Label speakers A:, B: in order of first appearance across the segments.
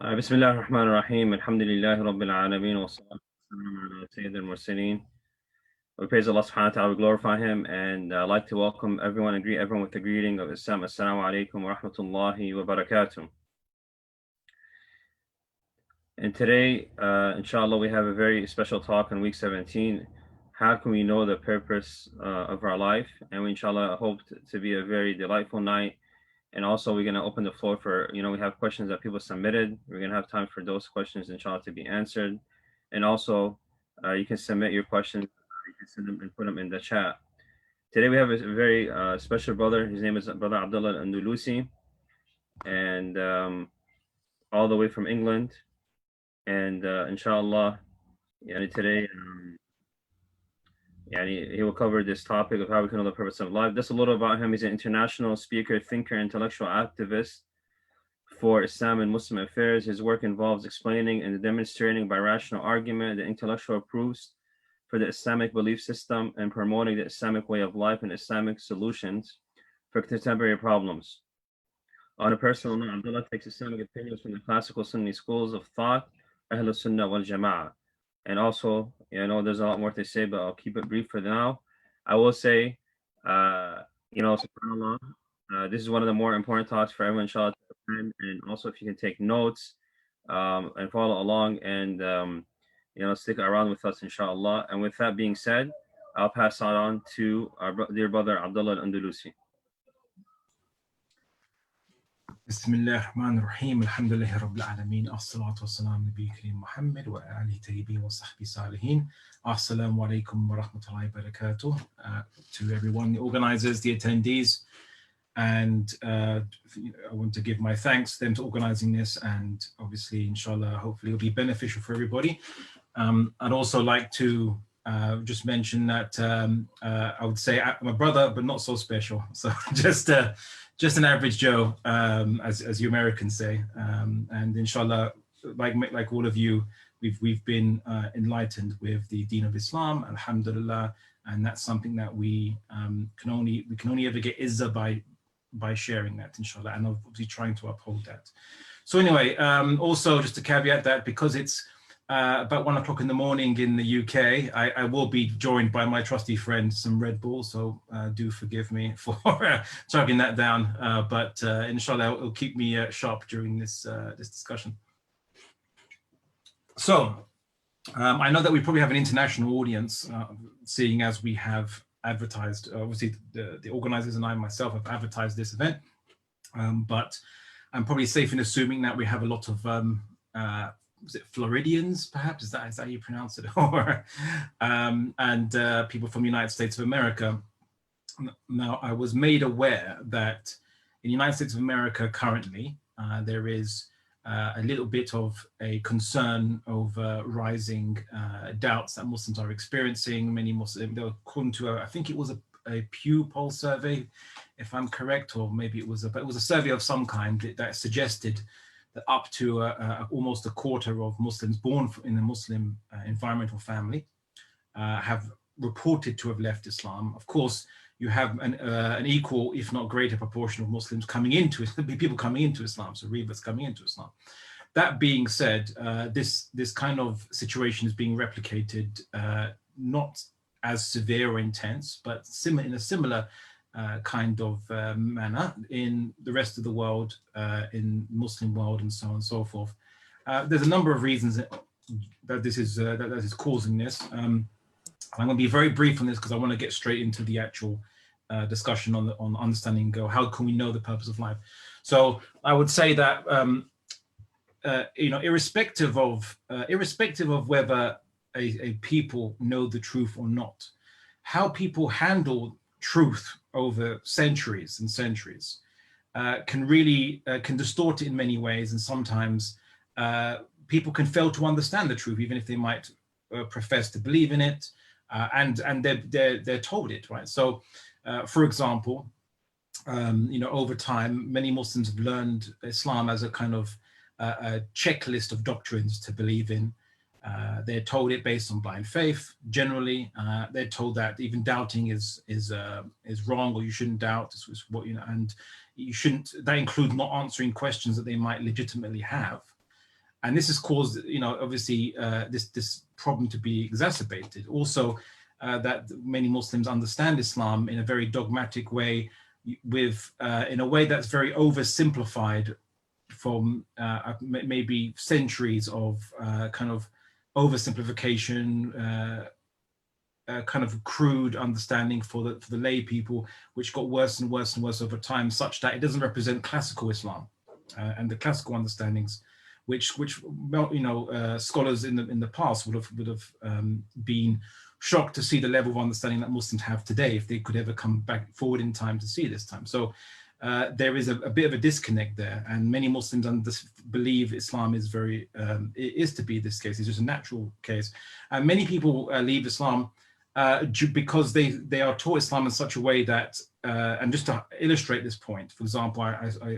A: بسم الله الرحمن الرحيم الحمد لله رب العالمين والصلاة والسلام على سيد المرسلين. We praise Allah subhanahu wa ta'ala, we glorify him, and I'd like to welcome everyone and greet everyone with the greeting of Islam. Assalamu alaikum wa rahmatullahi wa barakatuh. And today, inshallah, we have a very special talk on week 17. How can we know the purpose of our life? And we inshallah hope to be a very delightful night. And also we're going to open the floor for, we have questions that people submitted. We're going to have time for those questions, inshallah, to be answered. And also you can submit your questions. You can send them and put them in the chat. Today we have a very special brother. His name is Brother Abdullah Al Andalusi, and all the way from England. And inshallah, today he will cover this topic of how we can know the purpose of life. Just a little about him. He's an international speaker, thinker, intellectual activist for Islam and Muslim affairs. His work involves explaining and demonstrating by rational argument the intellectual proofs for the Islamic belief system and promoting the Islamic way of life and Islamic solutions for contemporary problems. On a personal note, Abdullah takes Islamic opinions from the classical Sunni schools of thought, Ahl Sunnah wal Jama'ah. And also, there's a lot more to say, but I'll keep it brief for now. I will say, subhanAllah, this is one of the more important talks for everyone, inshallah. And also, if you can take notes and follow along and, stick around with us, inshallah. And with that being said, I'll pass on to our dear brother, Abdullah Al Andalusi.
B: Bismillah ar-Rahman ar-Rahim, alhamdulillahi rabbil alameen, as-salatu was-salam nabi kareem Muhammad wa alihi tayyibin wa sahbihi salihin. Assalamu alaikum wa rahmatullahi wa barakatuh. To everyone, the organizers, the attendees, and I want to give my thanks to them to organizing this, and obviously, inshallah, hopefully it'll be beneficial for everybody. I'd also like to just mention that I would say I'm a brother, but not so special. So just an average Joe, as you Americans say, and inshallah, like all of you, we've been enlightened with the Deen of Islam, alhamdulillah, and that's something that we can only ever get izzah by sharing that, inshallah, and obviously trying to uphold that. So anyway, also just to caveat that because it's about 1 o'clock in the morning in the UK, I will be joined by my trusty friend, some Red Bull, so do forgive me for chugging that down, but inshallah it'll keep me sharp during this discussion. So I know that we probably have an international audience, seeing as we have advertised, obviously the organizers and I myself have advertised this event, but I'm probably safe in assuming that we have a lot of is it Floridians, perhaps? Is that how you pronounce it? Or and people from the United States of America. Now, I was made aware that in the United States of America currently, there is a little bit of a concern over rising doubts that Muslims are experiencing. Many Muslims, according to I think it was a Pew poll survey, if I'm correct, or maybe it was a survey of some kind that suggested that up to almost a quarter of Muslims born in a Muslim environment or family have reported to have left Islam. Of course, you have an equal, if not greater, proportion of Muslims coming into people coming into Islam, so reverts coming into Islam. That being said, this kind of situation is being replicated, not as severe or intense, but in a similar kind of manner in the rest of the world, in Muslim world, and so on and so forth. There's a number of reasons that this is that is causing this. I'm going to be very brief on this because I want to get straight into the actual discussion on understanding how can we know the purpose of life. So I would say that irrespective of whether a people know the truth or not, how people handle truth over centuries and centuries can really can distort it in many ways, and sometimes people can fail to understand the truth even if they might profess to believe in it, and they're told it, right? So for example, over time many Muslims have learned Islam as a kind of a checklist of doctrines to believe in. They're told it based on blind faith. Generally, they're told that even doubting is wrong, or you shouldn't doubt. This was what and you shouldn't. That includes not answering questions that they might legitimately have. And this has caused, obviously this problem to be exacerbated. Also, that many Muslims understand Islam in a very dogmatic way, with in a way that's very oversimplified from maybe centuries of kind of oversimplification, kind of crude understanding for the lay people, which got worse and worse and worse over time, such that it doesn't represent classical Islam and the classical understandings, which scholars in the past would have been shocked to see the level of understanding that Muslims have today, if they could ever come back forward in time to see this time. So there is a bit of a disconnect there, and many Muslims believe Islam is is to be this case. It's just a natural case, and many people leave Islam because they are taught Islam in such a way that, and just to illustrate this point, for example,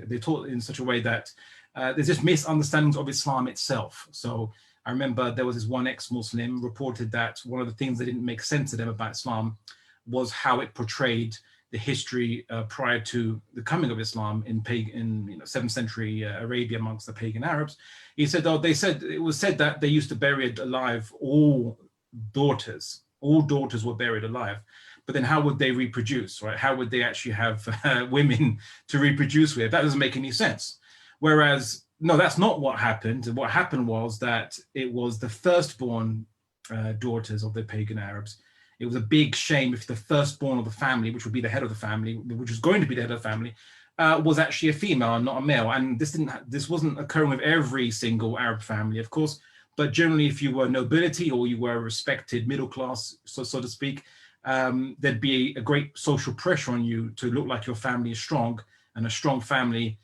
B: they're taught in such a way that there's just misunderstandings of Islam itself. So I remember there was this one ex-Muslim reported that one of the things that didn't make sense to them about Islam was how it portrayed the history prior to the coming of Islam in 7th century Arabia amongst the pagan Arabs. He said, it was said that they used to bury alive all daughters. All daughters were buried alive. But then how would they reproduce, right? How would they actually have women to reproduce with? That doesn't make any sense. Whereas, no, that's not what happened. What happened was that it was the firstborn daughters of the pagan Arabs. It was a big shame if the firstborn of the family, which would be the head of the family, which was going to be the head of the family, was actually a female and not a male. And this wasn't occurring with every single Arab family, of course, but generally, if you were nobility or you were a respected middle class, so to speak, there'd be a great social pressure on you to look like your family is strong. And a strong family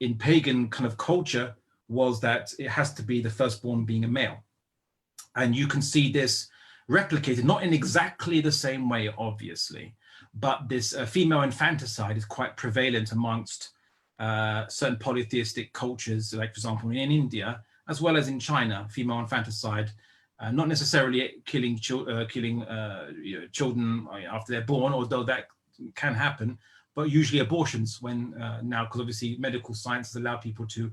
B: in pagan kind of culture was that it has to be the firstborn being a male. And you can see this replicated, not in exactly the same way, obviously, but this female infanticide is quite prevalent amongst certain polytheistic cultures, like, for example, in India, as well as in China, female infanticide, not necessarily killing children after they're born, although that can happen, but usually abortions when now, because obviously medical science has allowed people to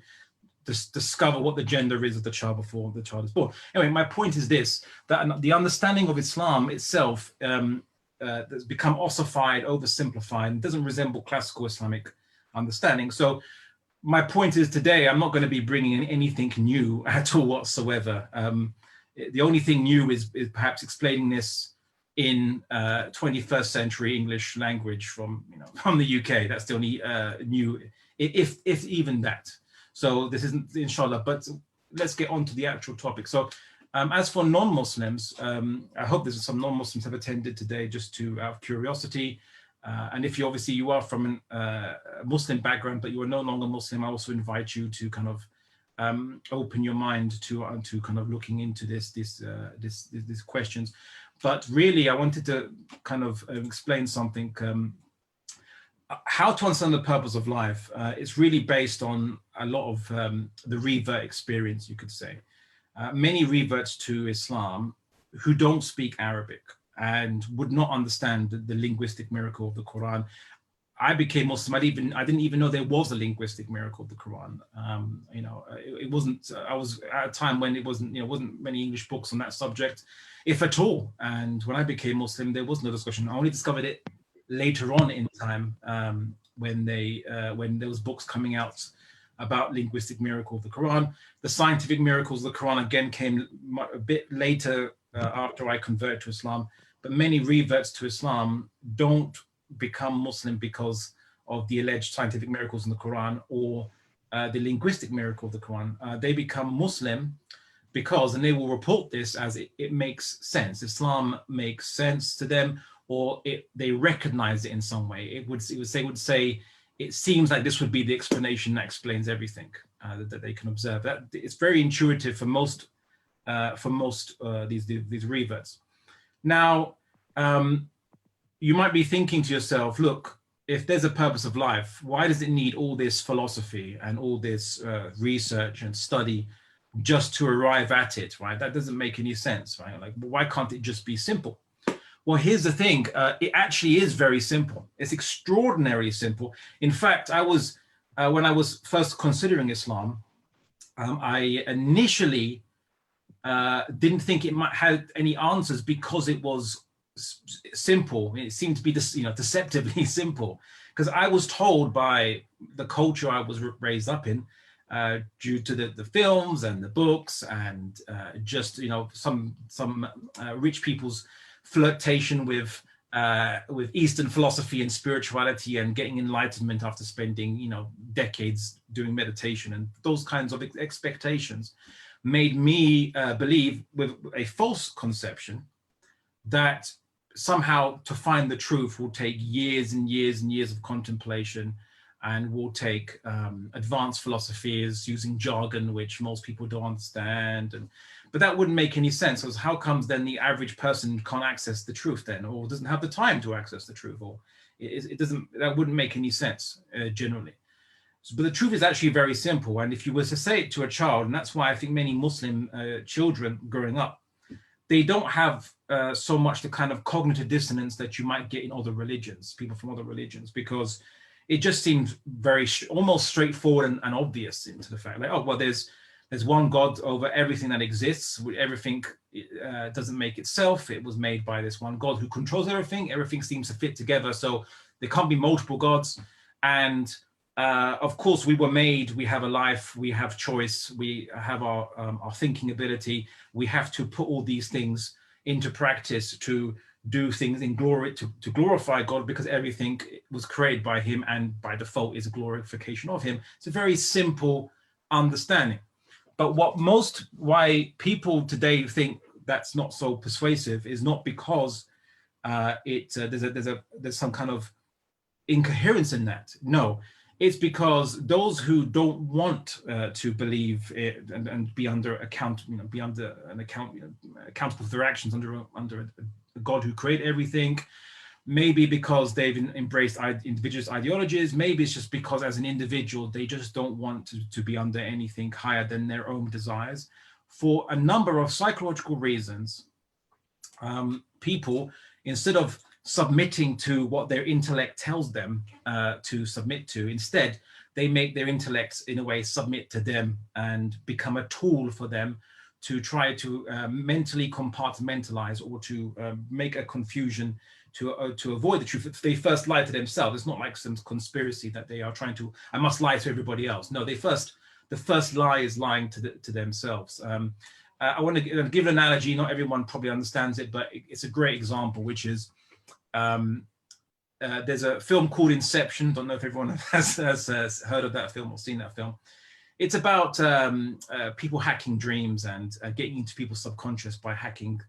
B: discover what the gender is of the child before the child is born. Anyway, my point is this, that the understanding of Islam itself has become ossified, oversimplified, and doesn't resemble classical Islamic understanding. So my point is, today, I'm not going to be bringing in anything new at all whatsoever. The only thing new is perhaps explaining this in 21st century English language from the UK. That's the only new, if even that. So this isn't, inshallah, but let's get on to the actual topic. So as for non-Muslims, I hope there's some non-Muslims have attended today just out of curiosity. And if you are from a Muslim background, but you are no longer Muslim, I also invite you to kind of open your mind to kind of looking into these questions. But really, I wanted to kind of explain something. How to understand the purpose of life. It's really based on a lot of the revert experience, you could say. Many reverts to Islam who don't speak Arabic and would not understand the linguistic miracle of the Quran. I became Muslim. I didn't even know there was a linguistic miracle of the Quran. It wasn't. I was at a time when it wasn't many English books on that subject, if at all. And when I became Muslim, there was no discussion. I only discovered it later on in time when there was books coming out about linguistic miracle of the Quran. The scientific miracles of the Quran again came a bit later after I converted to Islam. But many reverts to Islam don't become Muslim because of the alleged scientific miracles in the Quran or the linguistic miracle of the Quran. They become Muslim because, and they will report this as it makes sense. Islam makes sense to them, or they recognize it in some way. It would say it seems like this would be the explanation that explains everything that they can observe. That it's very intuitive for most these reverts. Now, you might be thinking to yourself, look, if there's a purpose of life, why does it need all this philosophy and all this research and study just to arrive at it, right? That doesn't make any sense, right? Like, why can't it just be simple? Well, here's the thing. It actually is very simple. It's extraordinarily simple. In fact, when I was first considering Islam, I initially didn't think it might have any answers because it was simple. It seemed to be this, deceptively simple. Because I was told by the culture I was raised up in, due to the films and the books and just some rich people's flirtation with Eastern philosophy and spirituality and getting enlightenment after spending decades doing meditation, and those kinds of expectations made me believe with a false conception that somehow to find the truth will take years and years and years of contemplation, and will take advanced philosophies using jargon which most people don't understand. But that wouldn't make any sense, because how comes then the average person can't access the truth then, or doesn't have the time to access the truth, or it doesn't, that wouldn't make any sense generally. But the truth is actually very simple. And if you were to say it to a child, and that's why I think many Muslim children growing up, they don't have so much the kind of cognitive dissonance that you might get in other religions, people from other religions, because it just seems very almost straightforward and obvious into the fact, like, oh, well, there's one God over everything that exists. Everything doesn't make itself. It was made by this one God who controls everything. Everything seems to fit together. So there can't be multiple gods. And of course, we were made, we have a life, we have choice, we have our thinking ability. We have to put all these things into practice to do things in glory, to glorify God, because everything was created by him and by default is a glorification of him. It's a very simple understanding. But why people today think that's not so persuasive is not because there's some kind of incoherence in that. No, it's because those who don't want to believe it and be under account, accountable for their actions under a God who created everything, maybe because they've embraced individualist ideologies, maybe it's just because as an individual they just don't want to be under anything higher than their own desires. For a number of psychological reasons, people, instead of submitting to what their intellect tells them to submit to, instead they make their intellects in a way submit to them and become a tool for them to try to mentally compartmentalize, or to make a confusion to avoid the truth. They first lie to themselves. It's not like some conspiracy that they are trying to, I must lie to everybody else. No, the first lie is lying to themselves. I want to give an analogy. Not everyone probably understands it, but it's a great example, which is there's a film called Inception. Don't know if everyone has heard of that film or seen that film. It's about people hacking dreams and getting into people's subconscious by hacking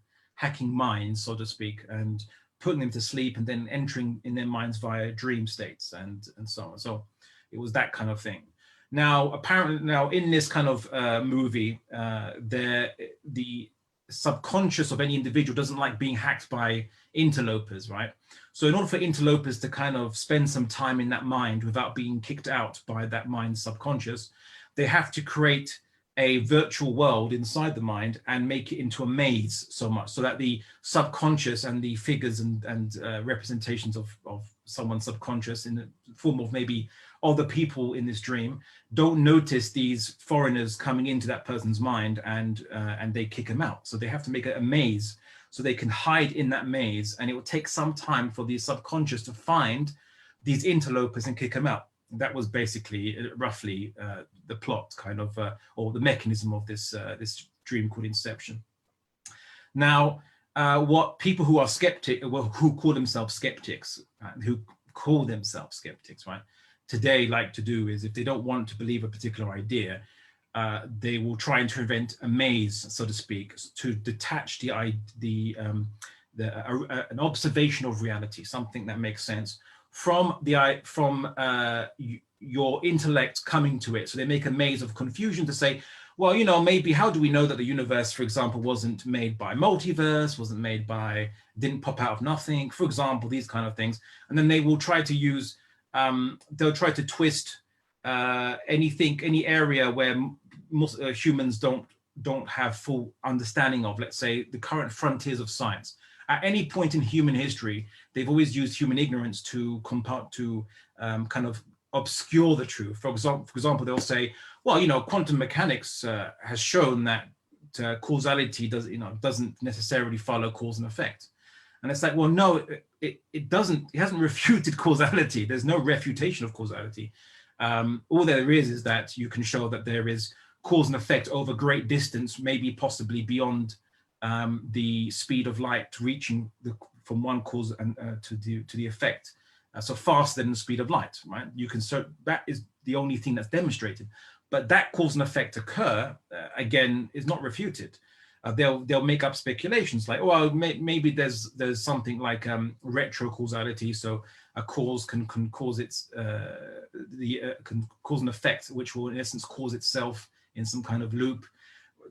B: minds, so to speak, and putting them to sleep and then entering in their minds via dream states and so on. So it was that kind of thing. Now, apparently, in this kind of movie, the subconscious of any individual doesn't like being hacked by interlopers, right? So in order for interlopers to kind of spend some time in that mind without being kicked out by that mind's subconscious, they have to create a virtual world inside the mind and make it into a maze so much so that the subconscious and the figures and representations of someone's subconscious in the form of maybe other people in this dream don't notice these foreigners coming into that person's mind, and they kick them out. So they have to make a maze so they can hide in that maze, and it will take some time for the subconscious to find these interlopers and kick them out. That was basically roughly the plot, kind of, or the mechanism of this dream called Inception. Now, what people who are who call themselves skeptics, right, today like to do is, if they don't want to believe a particular idea, they will try and invent a maze, so to speak, to detach an observation of reality, something that makes sense, from your intellect coming to it. So they make a maze of confusion to say, well, maybe how do we know that the universe, for example, wasn't made by multiverse, didn't pop out of nothing, for example, these kind of things. And then they will try to use, they'll try to twist any area where humans don't have full understanding of, let's say, the current frontiers of science. At any point in human history, they've always used human ignorance to kind of obscure the truth. For example, they'll say, well, quantum mechanics has shown that causality doesn't necessarily follow cause and effect. And it's like, well, no, it doesn't. It hasn't refuted causality. There's no refutation of causality. All there is that you can show that there is cause and effect over great distance, maybe possibly beyond the speed of light reaching from one cause and to the effect. So faster than the speed of light, right? That is the only thing that's demonstrated. But that cause and effect occur, again, is not refuted. They'll make up speculations like, well, maybe there's something like retro causality, so a cause can cause can cause an effect, which will in essence cause itself in some kind of loop.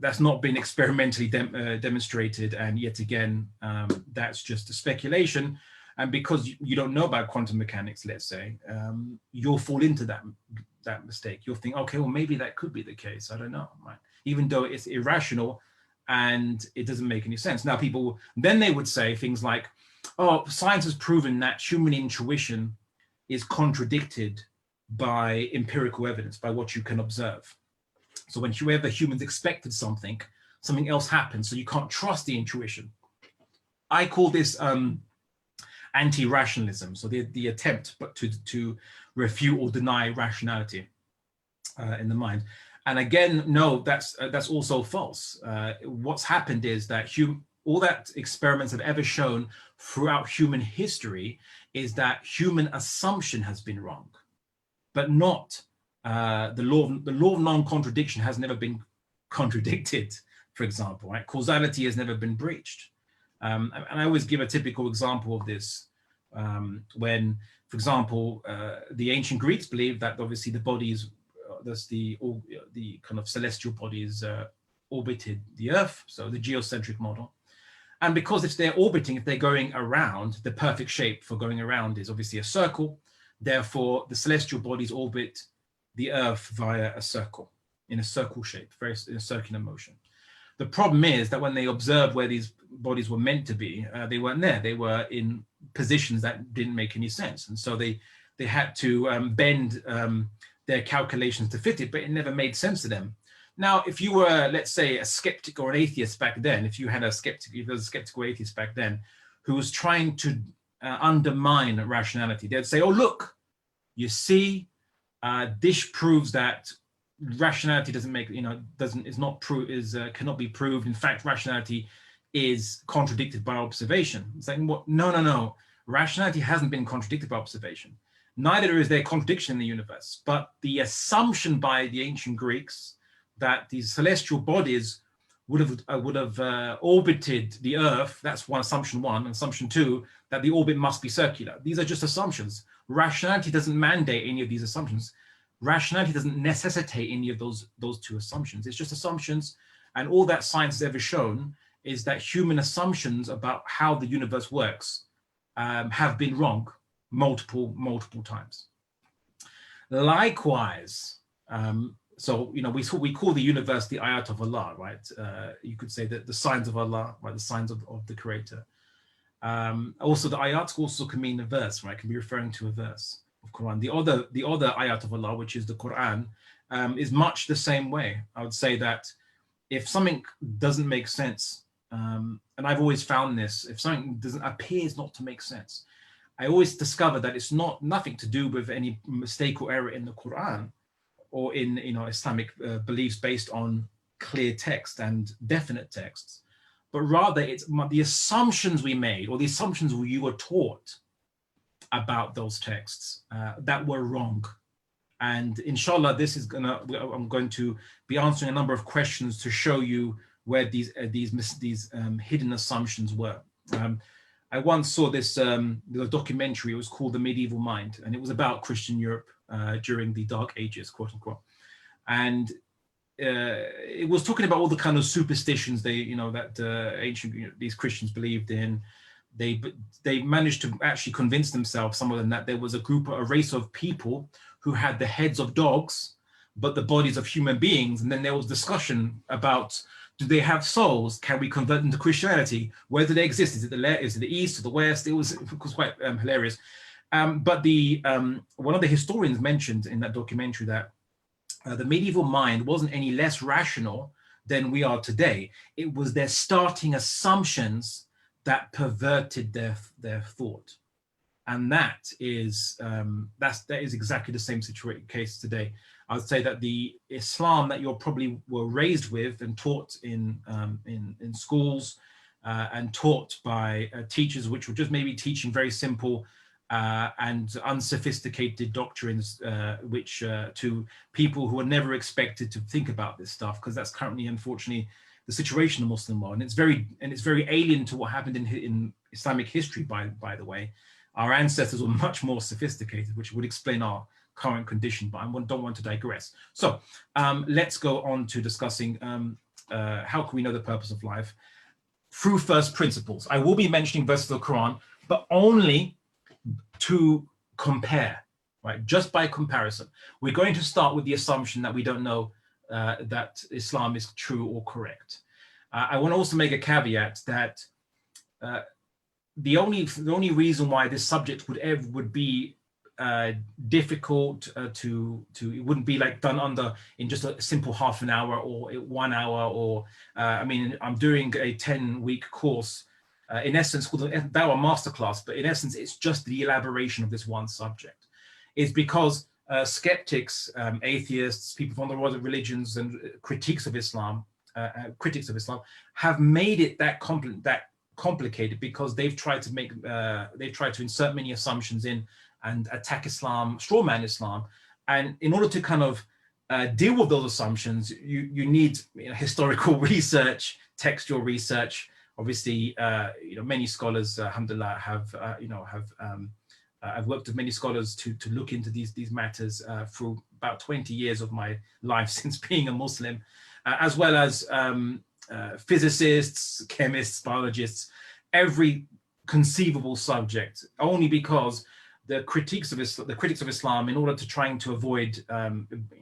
B: That's not been experimentally demonstrated, and yet again, that's just a speculation. And because you don't know about quantum mechanics, let's say, you'll fall into that mistake. You'll think, okay, well, maybe that could be the case. I don't know, right? Even though it's irrational and it doesn't make any sense. Now, people, then they would say things like, oh, science has proven that human intuition is contradicted by empirical evidence, by what you can observe. So whenever humans expected something else happened, so you can't trust the intuition. I call this anti-rationalism, so the attempt to refute or deny rationality in the mind. And again, no, that's also false. What's happened is that all that experiments have ever shown throughout human history is that human assumption has been wrong, but not the law of non-contradiction has never been contradicted, for example, right? Causality has never been breached. And I always give a typical example of this when, for example, the ancient Greeks believed that obviously the bodies, the kind of celestial bodies orbited the Earth, so the geocentric model. And because if they're orbiting, if they're going around, the perfect shape for going around is obviously a circle. Therefore, the celestial bodies orbit the Earth via a circle, in a circle shape, in a circular motion. The problem is that when they observed where these bodies were meant to be, they weren't there. They were in positions that didn't make any sense. And so they had to bend their calculations to fit it, but it never made sense to them. Now, if you were, let's say, a skeptic or an atheist back then, if there was a skeptical atheist back then who was trying to undermine rationality, they'd say, oh, look, you see, this proves that rationality cannot be proved. In fact, rationality is contradicted by observation. It's like, what? No. Rationality hasn't been contradicted by observation. Neither is there contradiction in the universe. But the assumption by the ancient Greeks that these celestial bodies would have orbited the Earth, that's assumption one. And assumption two, that the orbit must be circular. These are just assumptions. Rationality doesn't mandate any of these assumptions. Rationality doesn't necessitate any of those two assumptions. It's just assumptions. And all that science has ever shown is that human assumptions about how the universe works have been wrong multiple times. Likewise, so we call the universe the ayat of Allah, right? You could say that the signs of Allah, right? The signs of the Creator. Also, the ayat also can mean a verse, right? It can be referring to a verse of Quran. The other ayat of Allah, which is the Quran, is much the same way. I would say that if something doesn't make sense, and I've always found this, if something appears not to make sense, I always discover that it's nothing to do with any mistake or error in the Quran or in Islamic beliefs based on clear text and definite texts, but rather it's the assumptions we made or the assumptions you were taught about those texts that were wrong. And inshallah, I'm going to be answering a number of questions to show you where these hidden assumptions were. I once saw this documentary. It was called The Medieval Mind, and it was about Christian Europe during the Dark Ages, quote unquote. And it was talking about all the kind of superstitions these Christians believed in. They managed to actually convince themselves, some of them, that there was a race of people who had the heads of dogs, but the bodies of human beings. And then there was discussion about, do they have souls? Can we convert them to Christianity? Where do they exist? Is it the east or the west? It was quite hilarious. But one of the historians mentioned in that documentary that the medieval mind wasn't any less rational than we are today. It was their starting assumptions that perverted their thought. And that is exactly the same case today. I would say that the Islam that you probably were raised with and taught in schools and taught by teachers, which were just maybe teaching very simple and unsophisticated doctrines, which to people who are never expected to think about this stuff, because that's currently, unfortunately, the situation in the Muslim world, and it's very alien to what happened in Islamic history. By the way, our ancestors were much more sophisticated, which would explain our current condition. But I don't want to digress. So let's go on to discussing how can we know the purpose of life through first principles. I will be mentioning verses of the Quran, but only to compare, right? Just by comparison. We're going to start with the assumption that we don't know that Islam is true or correct. I want to also make a caveat that the only reason why this subject would be difficult it wouldn't be like done in just a simple half an hour or 1 hour, or I mean, I'm doing a 10-week course in essence called the Dawah Masterclass, but in essence it's just the elaboration of this one subject. It's because skeptics, atheists, people from the world of religions and critics of Islam have made it that complicated because they've tried to insert many assumptions in and attack Islam, strawman Islam. And in order to kind of deal with those assumptions, you need historical research, textual research. Obviously, many scholars, alhamdulillah, I've worked with many scholars to look into these matters through about 20 years of my life since being a Muslim, as well as physicists, chemists, biologists, every conceivable subject, only because the critics of Islam, in order to trying to avoid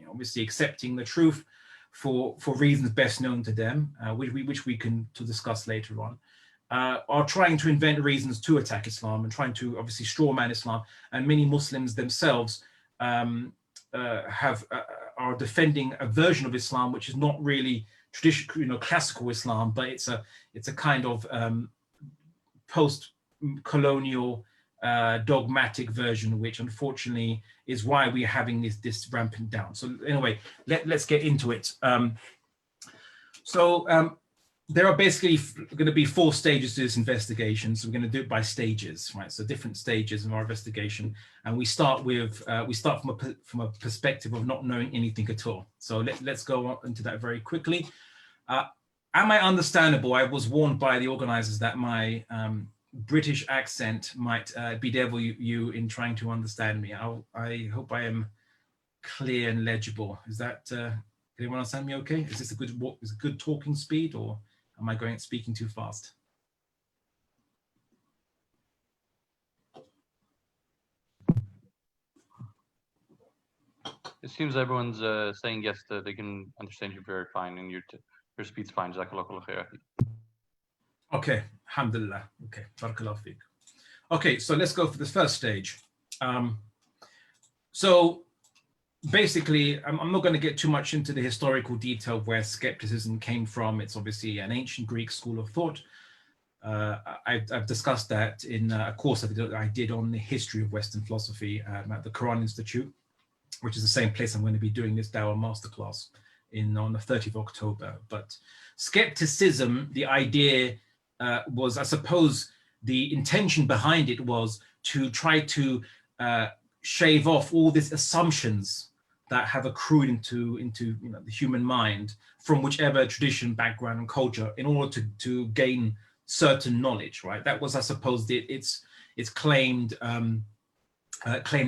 B: obviously accepting the truth for reasons best known to them, which we can discuss later on, are trying to invent reasons to attack Islam and trying to obviously strawman Islam. And many Muslims themselves are defending a version of Islam which is not really traditional, classical Islam, but it's a kind of post-colonial dogmatic version, which unfortunately is why we're having this rampant down. So anyway, let's get into it. There are basically going to be 4 stages to this investigation. So we're going to do it by stages, right? So different stages of our investigation, and we start from a perspective of not knowing anything at all. So let's go into that very quickly. Am I understandable? I was warned by the organizers that my British accent might bedevil you in trying to understand me. I hope I am clear and legible. Is that, can anyone understand me okay? Is this a good talking speed, or am I speaking too fast?
C: It seems everyone's saying yes, that they can understand you very fine, and your speed's fine. Jazakallah khair.
B: Okay, alhamdulillah. Okay, barakallahu feek. Okay, so let's go for the first stage. So basically, I'm not going to get too much into the historical detail of where skepticism came from. It's obviously an ancient Greek school of thought. I've discussed that in a course I did on the history of Western philosophy at the Quran Institute, which is the same place I'm going to be doing this Dawah Masterclass on the 30th of October. But skepticism, the idea was, I suppose, the intention behind it was to try to shave off all these assumptions that have accrued into the human mind from whichever tradition, background, and culture, in order to gain certain knowledge. Right? That was, I suppose, its claimed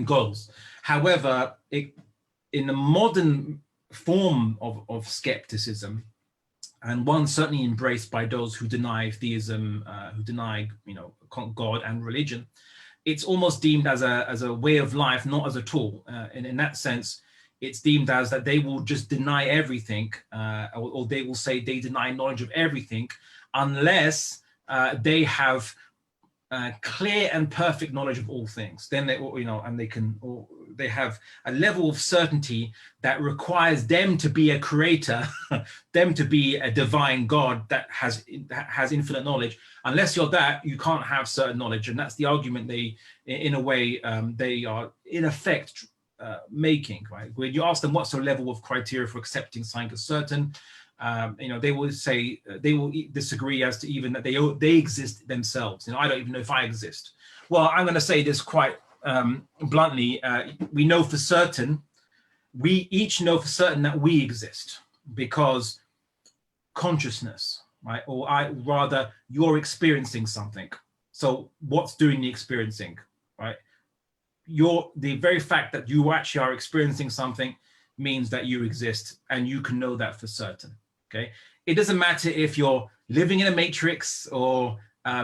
B: goals. However, in the modern form of skepticism, and one certainly embraced by those who deny theism, who deny God and religion, it's almost deemed as a way of life, not as a tool. And in that sense, it's deemed as that they will just deny everything, or they will say they deny knowledge of everything, unless they have clear and perfect knowledge of all things. Then they, and they have a level of certainty that requires them to be a creator, them to be a divine God that has infinite knowledge. Unless you're that, you can't have certain knowledge, and that's the argument they, in a way, they are in effect making. Right? When you ask them what's the level of criteria for accepting science as certain, they will say they will disagree as to even that they exist themselves. I don't even know if I exist. Well, I'm going to say this quite bluntly. We know for certain, we each know for certain that we exist because consciousness, right? Or rather, you're experiencing something. So what's doing the experiencing, right? The very fact that you actually are experiencing something means that you exist, and you can know that for certain. Okay, it doesn't matter if you're living in a matrix or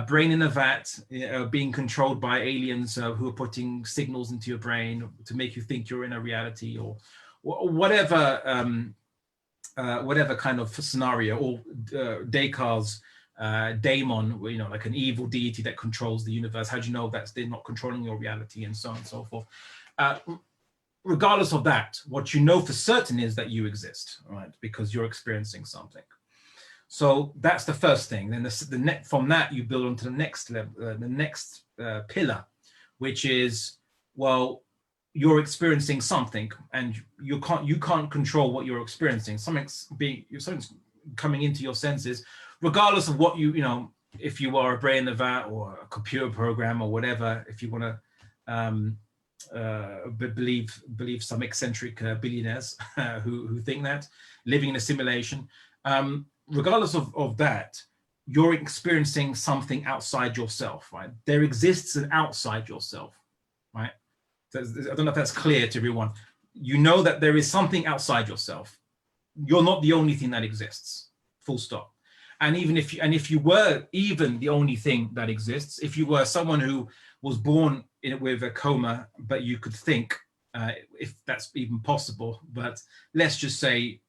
B: brain in a vat, being controlled by aliens who are putting signals into your brain to make you think you're in a reality, or whatever kind of scenario, or Descartes' daemon, like an evil deity that controls the universe. How do you know that they're not controlling your reality, and so on and so forth? Regardless of that, what you know for certain is that you exist, right? Because you're experiencing something. So that's the first thing. Then from that you build onto the next level, the next pillar, which is, well, you're experiencing something, and you can't control what you're experiencing. Something's coming into your senses, regardless of what if you are a brain in the vat or a computer program or whatever. If you want to believe some eccentric billionaires who think that, living in a simulation, regardless of that, you're experiencing something outside yourself, right? There exists an outside yourself, right? I don't know if that's clear to everyone. You know that there is something outside yourself. You're not the only thing that exists, full stop. And if you were even the only thing that exists, if you were someone who was born with a coma, but you could think, if that's even possible, but let's just say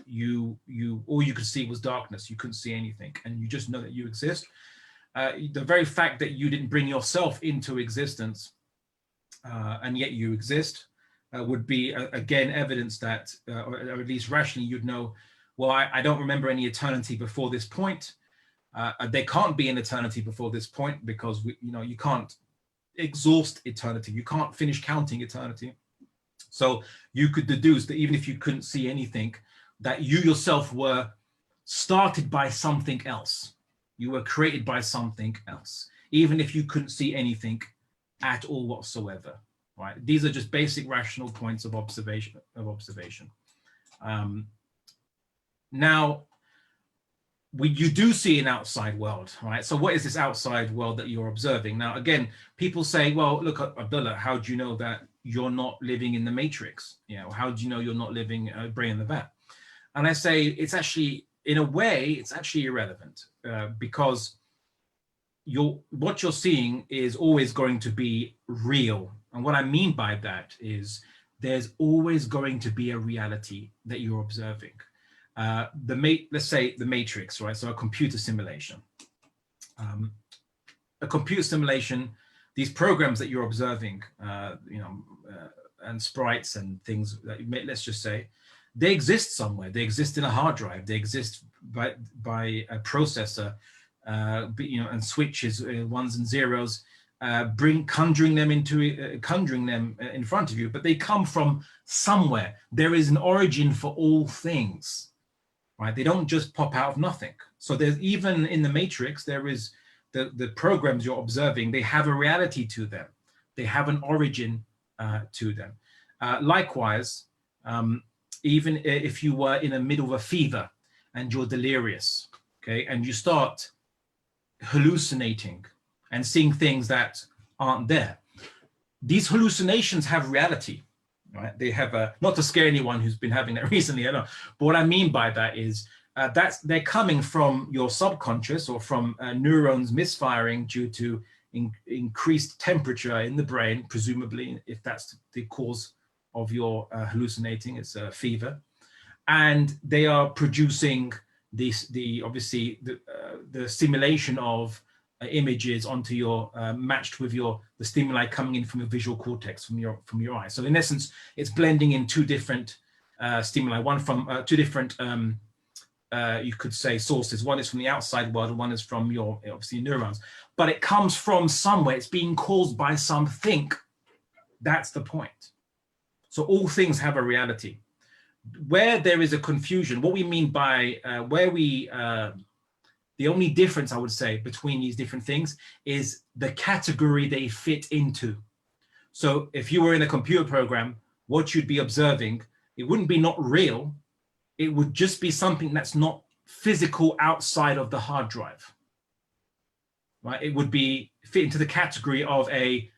B: you all you could see was darkness, you couldn't see anything, and you just know that you exist. The very fact that you didn't bring yourself into existence, and yet you exist, would be again evidence that, or at least rationally, you'd know, well, I don't remember any eternity before this point. There can't be an eternity before this point, because you can't exhaust eternity. You can't finish counting eternity. So you could deduce that even if you couldn't see anything, that you yourself were started by something else. You were created by something else, even if you couldn't see anything at all whatsoever. Right? These are just basic rational points of observation. Now, you do see an outside world, right? So what is this outside world that you're observing? Now, again, people say, well, look, Abdullah, how do you know that you're not living in the matrix? How do you know you're not living a brain in the vat? And I say, it's actually, in a way, it's actually irrelevant, because what you're seeing is always going to be real. And what I mean by that is there's always going to be a reality that you're observing. Let's say the matrix, right? So a computer simulation. A computer simulation, these programs that you're observing, and sprites and things, let's just say, they exist somewhere. They exist in a hard drive. They exist by a processor, and switches, ones and zeros, conjuring them in front of you. But they come from somewhere. There is an origin for all things, right? They don't just pop out of nothing. So there's, even in the matrix, there is the programs you're observing. They have a reality to them. They have an origin to them. Likewise, even if you were in the middle of a fever and you're delirious, okay, and you start hallucinating and seeing things that aren't there, these hallucinations have reality, right? They have not to scare anyone who's been having that recently, I know, but what I mean by that is they're coming from your subconscious, or from neurons misfiring due to increased temperature in the brain, presumably, if that's the cause of your hallucinating, it's a fever, and they are producing obviously the simulation of images onto your matched with the stimuli coming in from your visual cortex, from your eye. So in essence, it's blending in two different stimuli, one from two different you could say sources. One is from the outside world, and one is from your obviously neurons. But it comes from somewhere. It's being caused by something. That's the point. So all things have a reality. Where there is a confusion, what we mean by the only difference I would say between these different things is the category they fit into. So if you were in a computer program, what you'd be observing, it wouldn't be not real. It would just be something that's not physical outside of the hard drive, right? It would be fit into the category of a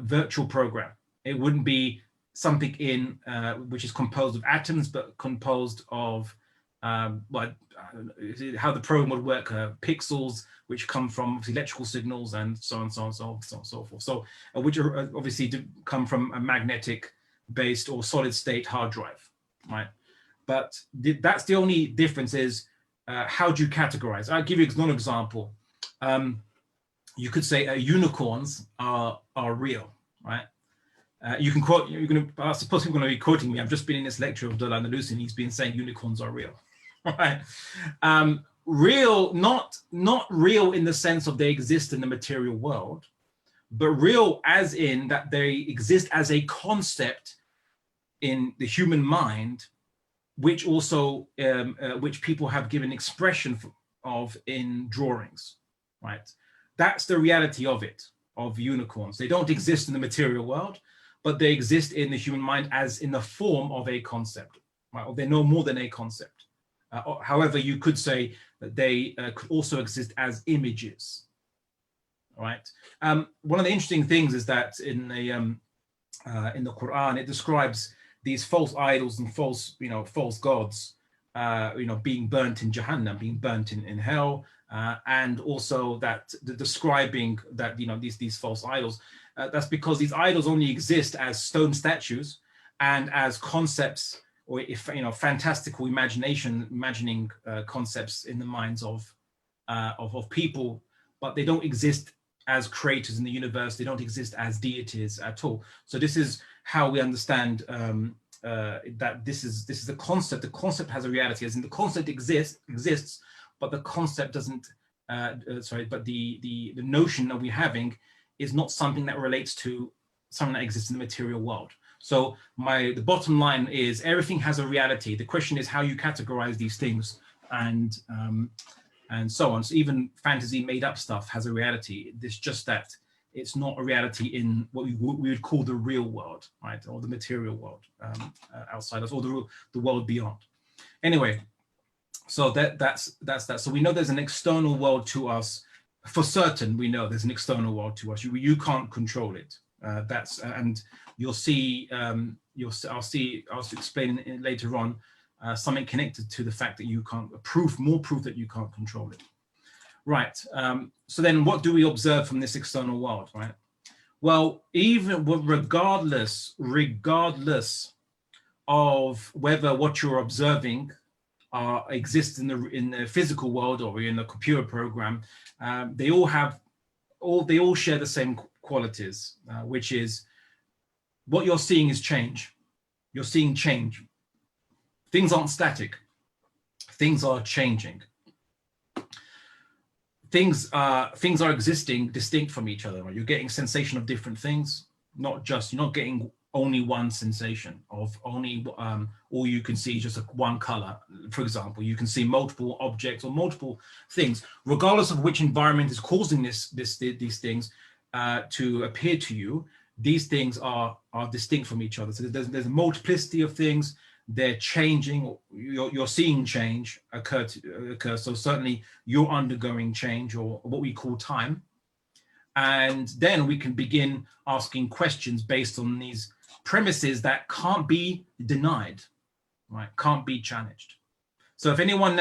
B: virtual program. It wouldn't be something in which is composed of atoms, but composed of how the program would work, pixels, which come from electrical signals and so on, so on, so on, so on, so forth. So which are obviously come from a magnetic based or solid state hard drive, right? But that's the only difference is how do you categorize? I'll give you another example. You could say unicorns are real, right? You can quote, I suppose you're going to be quoting me. I've just been in this lecture of Abdullah Al Andalusi, and he's been saying unicorns are real, right? Real, not real in the sense of they exist in the material world, but real as in that they exist as a concept in the human mind, which also, which people have given expression of in drawings, right? That's the reality of it, of unicorns. They don't exist in the material world, but they exist in the human mind as in the form of a concept, right? Or they're no more than a concept. However, you could say that they could also exist as images, right? One of the interesting things is that in the Quran, it describes these false idols and false gods, being burnt in Jahannam, being burnt in hell, and also that describing that these false idols. That's because these idols only exist as stone statues and as concepts, or if fantastical imagining concepts in the minds of people, but they don't exist as creators in the universe. They don't exist as deities at all. So this is how we understand that this is a concept. The concept has a reality, as in the concept exists, but the concept doesn't. But the notion that we're having is not something that relates to something that exists in the material world. So the bottom line is everything has a reality. The question is how you categorize these things, and so on. So even fantasy made up stuff has a reality. It's just that it's not a reality in what we would call the real world, right? Or the material world outside us, or the world beyond. Anyway, so that's that. So we know there's an external world to us. For certain, we know there's an external world to us. You can't control it. And you'll see. I'll explain it later on. Something connected to the fact that you can't more proof that you can't control it. Right. So then what do we observe from this external world, right? Well, regardless of whether what you're observing exists in the physical world or in the computer program, they all share the same qualities, which is what you're seeing is change. You're seeing change. Things aren't static. Things are changing. Things are existing distinct from each other. Right? You're getting sensation of different things. You're not getting only one sensation of only all you can see is just one color. For example, you can see multiple objects or multiple things, regardless of which environment is causing these things to appear to you. These things are distinct from each other. So there's a multiplicity of things. They're changing. You're seeing change occur. So certainly you're undergoing change, or what we call time. And then we can begin asking questions based on these premises that can't be denied, right? Can't be challenged. So if anyone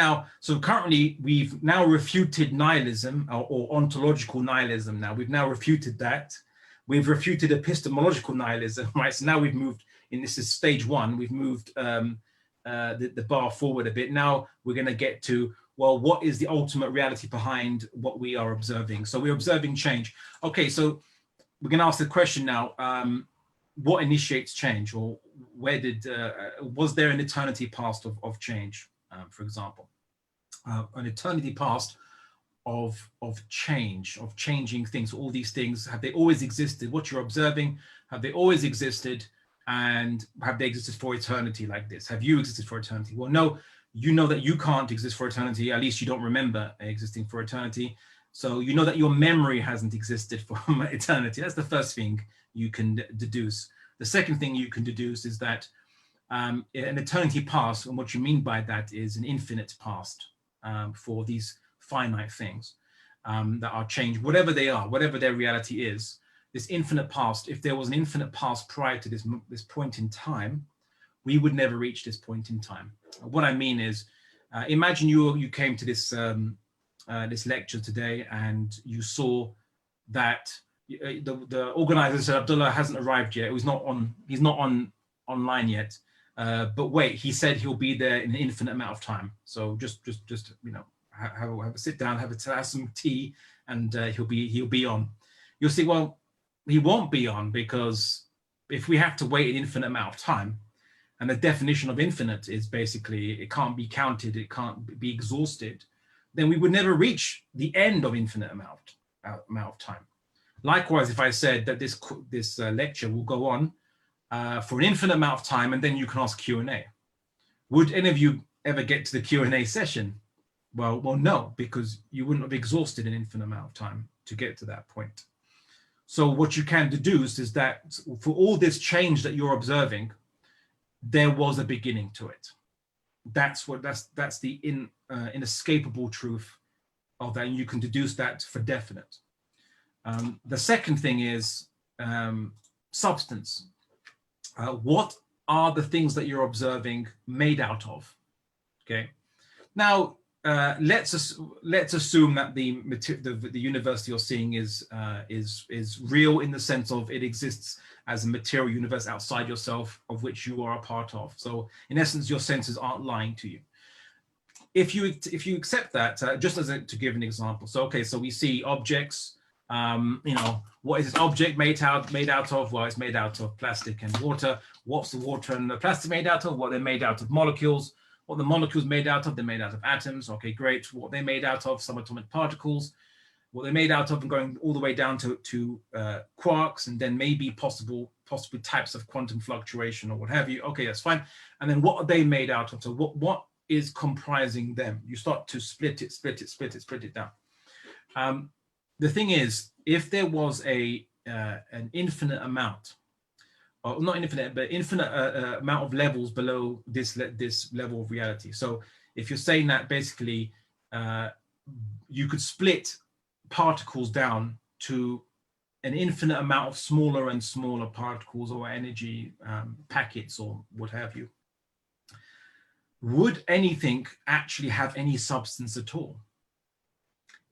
B: currently we've now refuted nihilism or ontological nihilism. Now we've now refuted that. We've refuted epistemological nihilism, right? So now we've moved. This is stage one. We've moved the bar forward a bit. Now we're going to get to well, what is the ultimate reality behind what we are observing? So we're observing change. Okay, so we're going to ask the question now, what initiates change, or where did, was there an eternity past of change, for example? An eternity past of change, of changing things, all these things, have they always existed? What you're observing, have they always existed? And have they existed for eternity like this? Have you existed for eternity? Well, no, you know that you can't exist for eternity. At least you don't remember existing for eternity. So you know that your memory hasn't existed for eternity. That's the first thing you can deduce. The second thing you can deduce is that an eternity past, and what you mean by that is an infinite past for these finite things that are changed, whatever they are, whatever their reality is. This infinite past, if there was an infinite past prior to this point in time, we would never reach this point in time. What I mean is, imagine you came to this this lecture today and you saw that the organizer said Abdullah hasn't arrived yet. He's not on online yet. But wait, he said he'll be there in an infinite amount of time. So just you know, have a sit down, have some tea, and he'll be on. You'll see, well, he won't be on, because if we have to wait an infinite amount of time, and the definition of infinite is basically it can't be counted, it can't be exhausted, then we would never reach the end of infinite amount of time. Likewise, if I said that this lecture will go on for an infinite amount of time, and then you can ask Q&A, would any of you ever get to the Q&A session? Well, no, because you wouldn't have exhausted an infinite amount of time to get to that point. So what you can deduce is that for all this change that you're observing, there was a beginning to it. That's the inescapable truth of that, and you can deduce that for definite. The second thing is substance. What are the things that you're observing made out of? Okay. Now let's assume that the universe you're seeing is real, in the sense of it exists as a material universe outside yourself, of which you are a part of. So in essence, your senses aren't lying to you. If you accept that, just to give an example. So okay, so we see objects. You know, what is this object made out of? Well, it's made out of plastic and water. What's the water and the plastic made out of? Well, they're made out of molecules. What the molecules made out of? They're made out of atoms. Okay, great. What they're made out of? Subatomic particles. What they're made out of, and going all the way down to quarks, and then maybe possibly types of quantum fluctuation or what have you. Okay, that's fine. And then what are they made out of? So what is comprising them? You start to split it down. The thing is, if there was an infinite amount, or not infinite, but infinite amount of levels below this level of reality. So if you're saying that basically you could split particles down to an infinite amount of smaller and smaller particles or energy packets or what have you, would anything actually have any substance at all?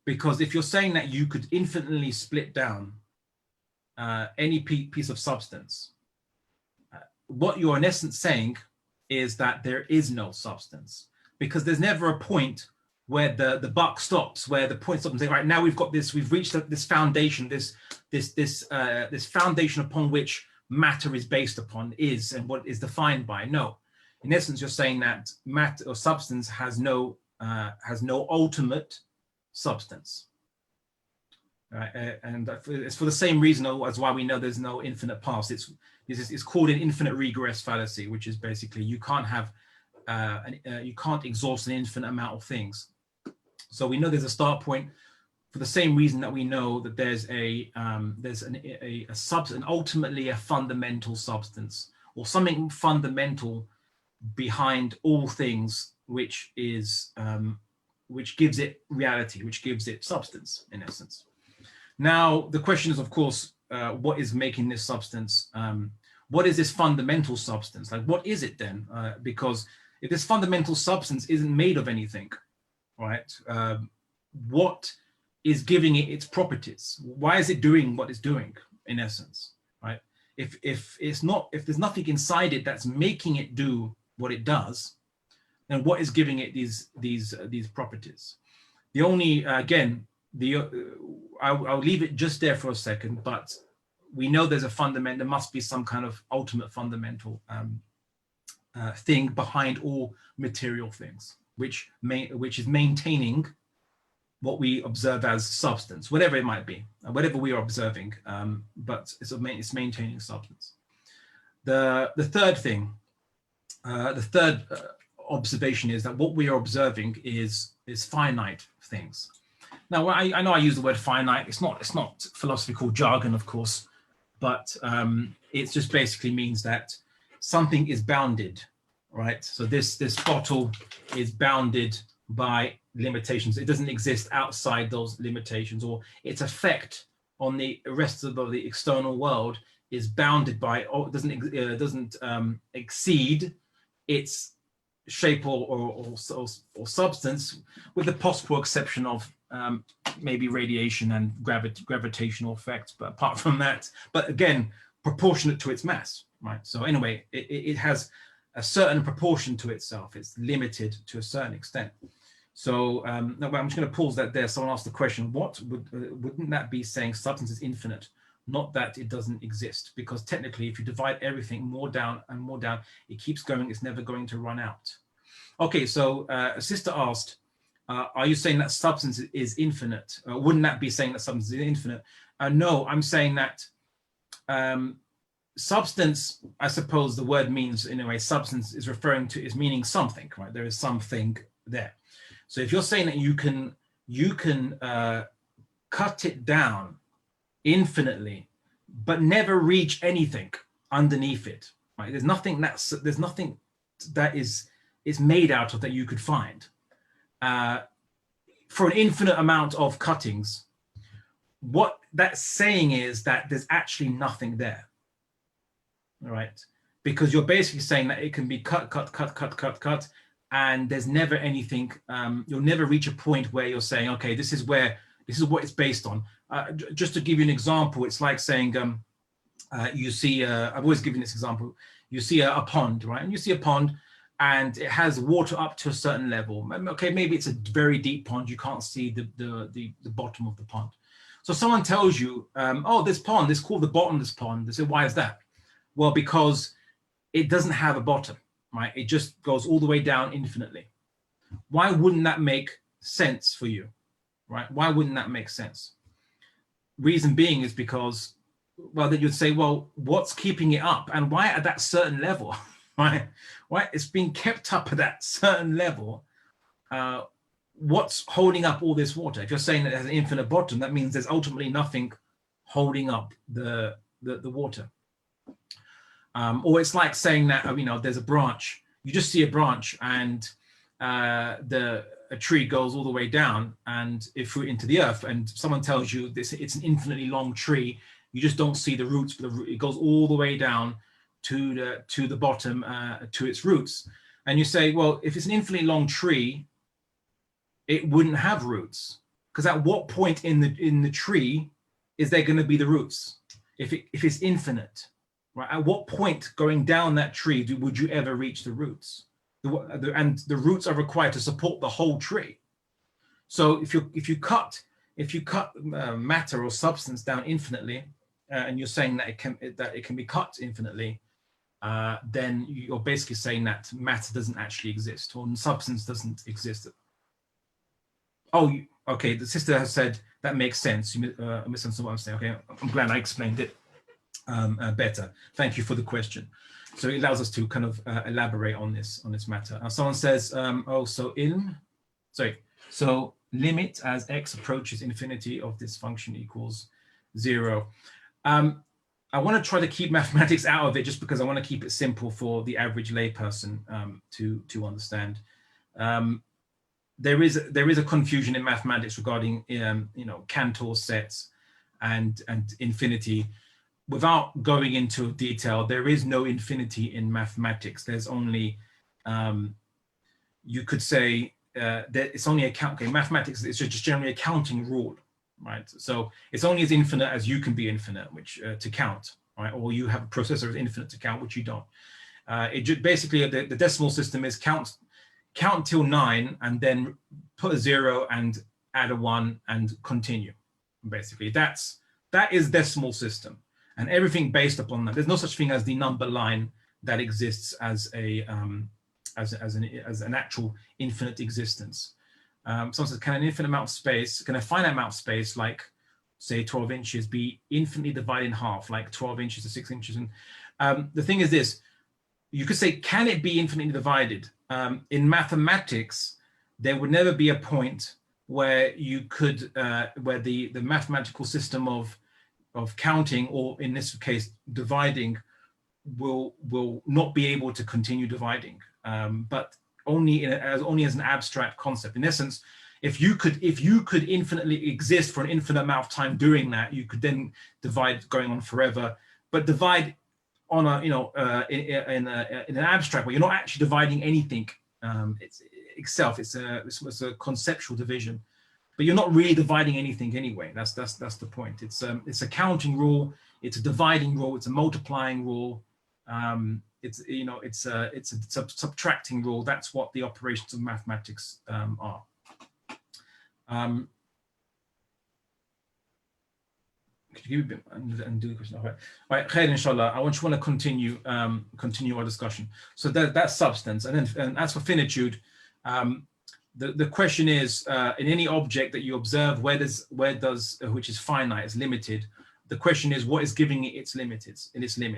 B: Because if you're saying that you could infinitely split down any piece of substance, what you're in essence saying is that there is no substance, because there's never a point where the buck stops, where the point stops and say, right, now we've got this, we've reached this foundation, this foundation upon which matter is based upon and what is defined by. No, in essence, you're saying that matter or substance has no ultimate substance. Right? And it's for the same reason as why we know there's no infinite past. It's called an infinite regress fallacy, which is basically you can't have you can't exhaust an infinite amount of things. So we know there's a start point for the same reason that we know that there's ultimately a fundamental substance, or something fundamental behind all things, which is which gives it reality, which gives it substance in essence. Now the question is, of course, what is making this substance? What is this fundamental substance? Like, what is it then? Because if this fundamental substance isn't made of anything, right? What is giving it its properties? Why is it doing what it's doing in essence, right? If there's nothing inside it that's making it do what it does, and what is giving it these properties. The only, again, I'll leave it just there for a second, but we know there's a fundamental, there must be some kind of ultimate fundamental thing behind all material things, which is maintaining what we observe as substance, whatever it might be, whatever we are observing, but it's maintaining substance. The third thing, the third observation is that what we are observing is finite things. Now, I know I use the word finite. It's not philosophical jargon, of course, but it just basically means that something is bounded, right? So this bottle is bounded by limitations. It doesn't exist outside those limitations, or its effect on the rest of the external world is bounded by, or doesn't exceed its shape or substance, with the possible exception of maybe radiation and gravitational effects. But apart from that, but again, proportionate to its mass, right? So anyway, it has a certain proportion to itself. It's limited to a certain extent. So I'm just going to pause that there. Someone asked the question, what wouldn't that be saying substance is infinite? Not that it doesn't exist, because technically if you divide everything more down and more down, it keeps going, it's never going to run out. Okay, so a sister asked, are you saying that substance is infinite? Wouldn't that be saying that substance is infinite? No, I'm saying that substance, I suppose the word means, in a way, substance is meaning something, right? There is something there. So if you're saying that you can cut it down infinitely, but never reach anything underneath it, right? There's nothing that is made out of that you could find. For an infinite amount of cuttings, what that's saying is that there's actually nothing there, all right? Because you're basically saying that it can be cut, and there's never anything, you'll never reach a point where you're saying, okay, this is what it's based on. Just to give you an example, it's like saying, you see, I've always given this example, you see a pond, right? And you see a pond and it has water up to a certain level. Okay, maybe it's a very deep pond, you can't see the bottom of the pond. So someone tells you, oh, this pond is called the bottomless pond. They say, why is that? Well, because it doesn't have a bottom, right? It just goes all the way down infinitely. Why wouldn't that make sense for you, right? Why wouldn't that make sense? Reason being is because, well, then you'd say, well, what's keeping it up, and why at that certain level, right? Why it's being kept up at that certain level? What's holding up all this water? If you're saying that it has an infinite bottom, that means there's ultimately nothing holding up the water. Or it's like saying that, there's a branch. You just see a branch, and a tree goes all the way down and into the earth, and someone tells you it's an infinitely long tree. You just don't see the roots, but it goes all the way down to the bottom, to its roots. And you say, well, if it's an infinitely long tree, it wouldn't have roots, because at what point in the tree is there going to be the roots? If it's infinite, right? At what point going down that tree would you ever reach the roots? And the roots are required to support the whole tree. So if you cut matter or substance down infinitely, and you're saying that it can be cut infinitely, then you're basically saying that matter doesn't actually exist, or substance doesn't exist. Oh, okay. The sister has said that makes sense. You misunderstood what I'm saying. Okay, I'm glad I explained it better. Thank you for the question. So it allows us to kind of elaborate on this matter. Someone says, so limit as x approaches infinity of this function equals 0. I want to try to keep mathematics out of it, just because I want to keep it simple for the average layperson to understand. There is a confusion in mathematics regarding Cantor sets and infinity. Without going into detail, there is no infinity in mathematics. There's only, you could say that it's only mathematics is just generally a counting rule, right? So it's only as infinite as you can be infinite, which to count, right? Or you have a processor as infinite to count, which you don't. Basically the decimal system is count till 9 and then put a 0 and add a 1 and continue. Basically, that is decimal system, and everything based upon that. There's no such thing as the number line that exists as an actual infinite existence. Someone says, can an infinite amount of space, can a finite amount of space, like say 12 inches, be infinitely divided in half, like 12 inches to 6 inches? And the thing is this, you could say, can it be infinitely divided? In mathematics, there would never be a point where you could, where the mathematical system of counting, or in this case, dividing, will not be able to continue dividing, but only as an abstract concept. In essence, if you could infinitely exist for an infinite amount of time doing that, you could then divide going on forever. But divide on a in an abstract way, you're not actually dividing anything itself. It's a conceptual division, but you're not really dividing anything anyway. That's the point. It's a counting rule. It's a dividing rule. It's a multiplying rule. It's a subtracting rule. That's what the operations of mathematics are. Could you give me a bit and do the question? All right, Khair, inshallah. I want to continue our discussion. So that's substance, and then as for finitude, the question is, in any object that you observe, where does which is finite, is limited. The question is, what is giving it its limits?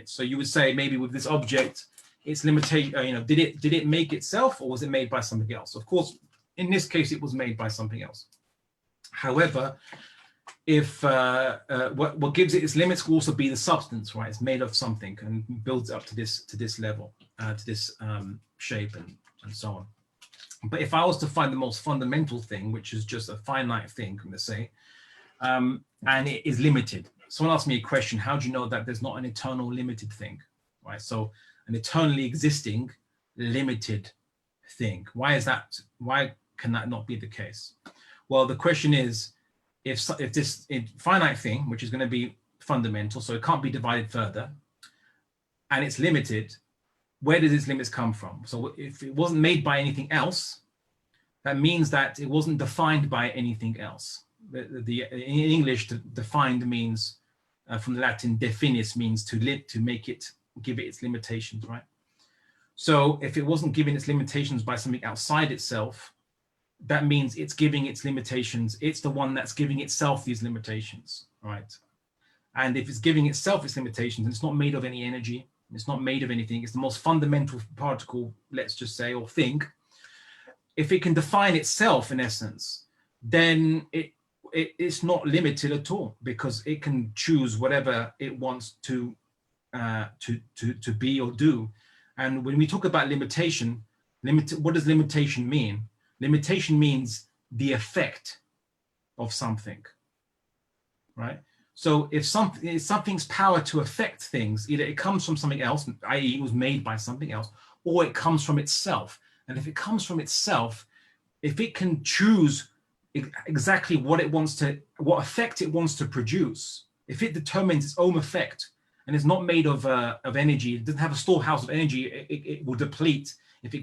B: So you would say, maybe with this object, its limitation, did it make itself, or was it made by something else? Of course, in this case, it was made by something else. However, if what gives it its limits will also be the substance, right? It's made of something and builds up to this level, to this shape and so on. But if I was to find the most fundamental thing, which is just a finite thing, let's say, and it is limited. Someone asked me a question, how do you know that there's not an eternal limited thing, right? So an eternally existing limited thing. Why is that? Why can that not be the case? Well, the question is, if this finite thing, which is going to be fundamental, so it can't be divided further, and it's limited, where does its limits come from? So if it wasn't made by anything else, that means that it wasn't defined by anything else. In English, defined means, from the Latin definis, means to give it its limitations, right? So if it wasn't given its limitations by something outside itself, that means it's giving its limitations. It's the one that's giving itself these limitations, right? And if it's giving itself its limitations, and it's not made of any energy, it's not made of anything, it's the most fundamental particle, let's just say, or thing. If it can define itself in essence, then it's not limited at all, because it can choose whatever it wants to be or do. And when we talk about limitation, what does limitation mean? Limitation means the effect of something, right? So if something's power to affect things, either it comes from something else, i.e. it was made by something else, or it comes from itself. And if it comes from itself, if it can choose exactly what effect it wants to produce, if it determines its own effect and is not made of energy, it doesn't have a storehouse of energy, it will deplete if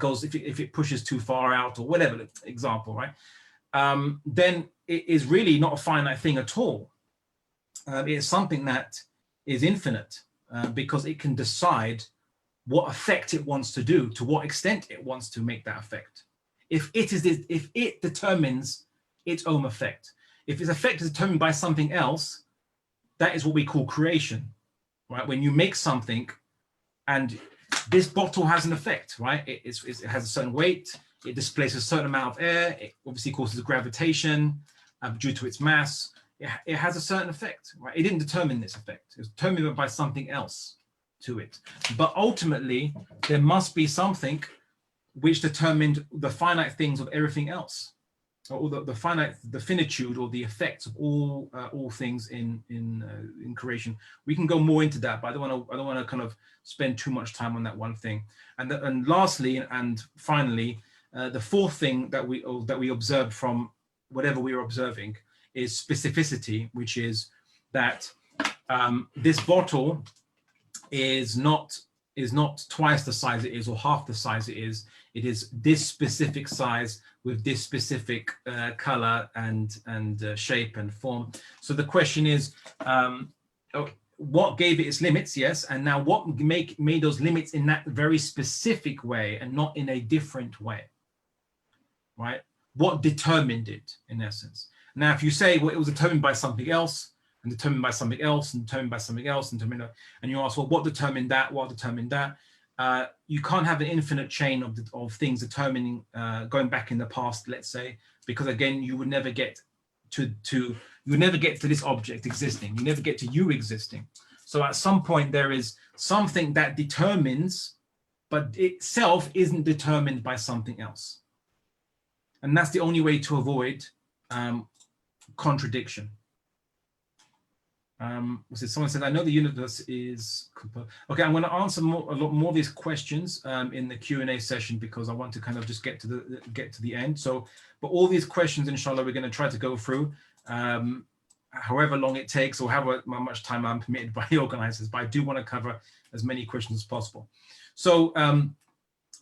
B: it pushes too far out, or whatever example, right? Then it is really not a finite thing at all. It's something that is infinite, because it can decide what effect it wants to do, to what extent it wants to make that effect. If it determines its own effect, if its effect is determined by something else, that is what we call creation, right? When you make something, and this bottle has an effect, right? It has a certain weight, it displaces a certain amount of air, it obviously causes gravitation due to its mass. It has a certain effect, right? It didn't determine this effect. It was determined by something else to it. But ultimately, there must be something which determined the finite things of everything else, or the finitude, or the effects of all things in creation. We can go more into that, but I don't want to kind of spend too much time on that one thing. And lastly and finally, the fourth thing that we observed from whatever we are observing is specificity, which is that this bottle is not is not twice the size it is or half the size it is. It is this specific size with this specific color and shape and form. So the question is, what gave it its limits? Yes, and now what made those limits in that very specific way and not in a different way, right? What determined it, in essence? Now, if you say, well, it was determined by something else, and determined by something else, and determined by something else, and you ask, well, what determined that? What determined that? You can't have an infinite chain of things determining, going back in the past, let's say, because again, you would never get to this object existing. You never get to you existing. So at some point there is something that determines, but itself isn't determined by something else. And that's the only way to avoid contradiction. Someone said, I know the universe is okay. I'm going to answer a lot more of these questions in the Q&A session, because I want to kind of just get to the end. So, but all these questions, inshallah, we're going to try to go through however long it takes, or however much time I'm permitted by the organizers. But I do want to cover as many questions as possible. So,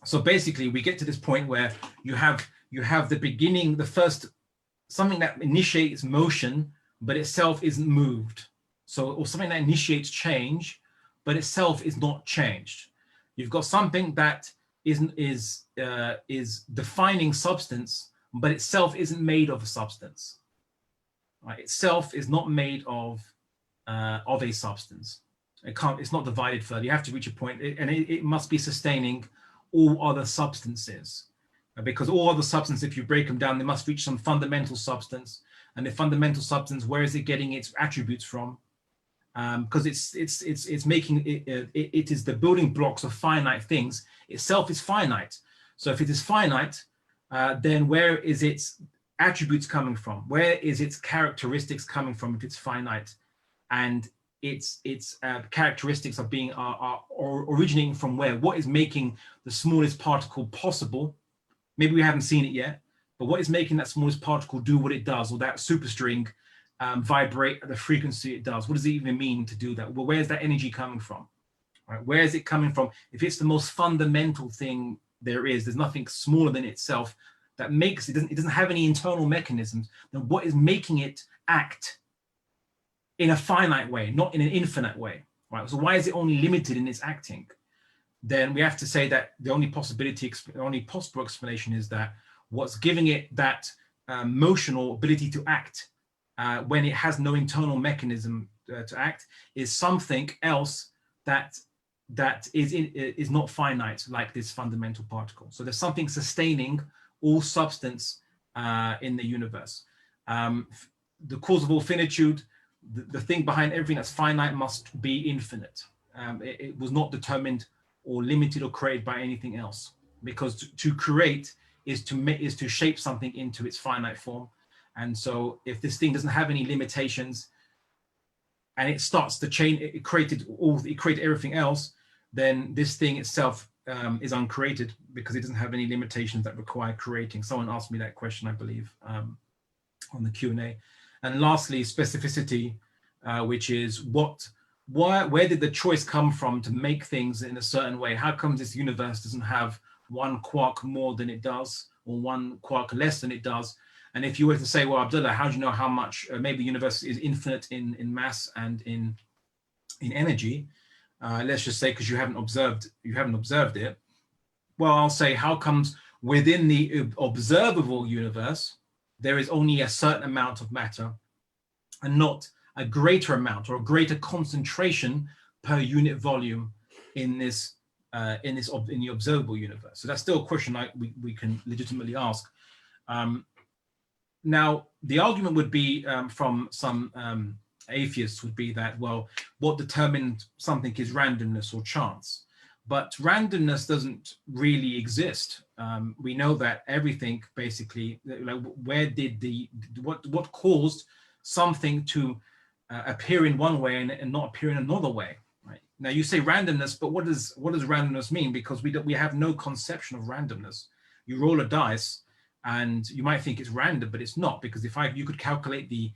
B: so basically, we get to this point where you have the beginning, the first, something that initiates motion, but itself isn't moved. So, or something that initiates change, but itself is not changed. You've got something that is defining substance, but itself isn't made of a substance. Right? Itself is not made of a substance. It's not divided further. You have to reach a point, and it must be sustaining all other substances. Because all other substances, if you break them down, they must reach some fundamental substance. And the fundamental substance, where is it getting its attributes from? Because it's making it is the building blocks of finite things. Itself is finite. So if it is finite, then where is its attributes coming from? Where is its characteristics coming from if it's finite? And its characteristics are originating from where? What is making the smallest particle possible? Maybe we haven't seen it yet, but what is making that smallest particle do what it does, or that superstring vibrate at the frequency it does? What does it even mean to do that? Well, where's that energy coming from? Right? Where is it coming from? If it's the most fundamental thing there is, there's nothing smaller than itself that makes it, it doesn't have any internal mechanisms, then what is making it act in a finite way, not in an infinite way? Right? So why is it only limited in its acting? Then we have to say that the only possible explanation is that what's giving it that motional ability to act when it has no internal mechanism to act is something else that is not finite, like this fundamental particle. So there's something sustaining all substance in the universe. The cause of all finitude, the thing behind everything that's finite must be infinite. It was not determined or limited or created by anything else, because to create is to shape something into its finite form. And so if this thing doesn't have any limitations and it starts the chain, it created everything else, then this thing itself is uncreated, because it doesn't have any limitations that require creating. Someone asked me that question, I believe, on the Q&A. And lastly, specificity, which is where did the choice come from to make things in a certain way? How come this universe doesn't have one quark more than it does, or one quark less than it does? And if you were to say, well, Abdullah, how do you know how much maybe the universe is infinite in mass and in energy? Let's just say because you haven't observed it. Well, I'll say, how comes within the observable universe there is only a certain amount of matter, and not a greater amount or a greater concentration per unit volume in the observable universe? So that's still a question we can legitimately ask. Now, the argument would be from some atheists would be that, well, what determined something is randomness or chance. But randomness doesn't really exist. We know that everything basically, like, where did what caused something to appear in one way and not appear in another way? Right? Now you say randomness, but what does randomness mean? Because we have no conception of randomness. You roll a dice, and you might think it's random, but it's not, because you could calculate the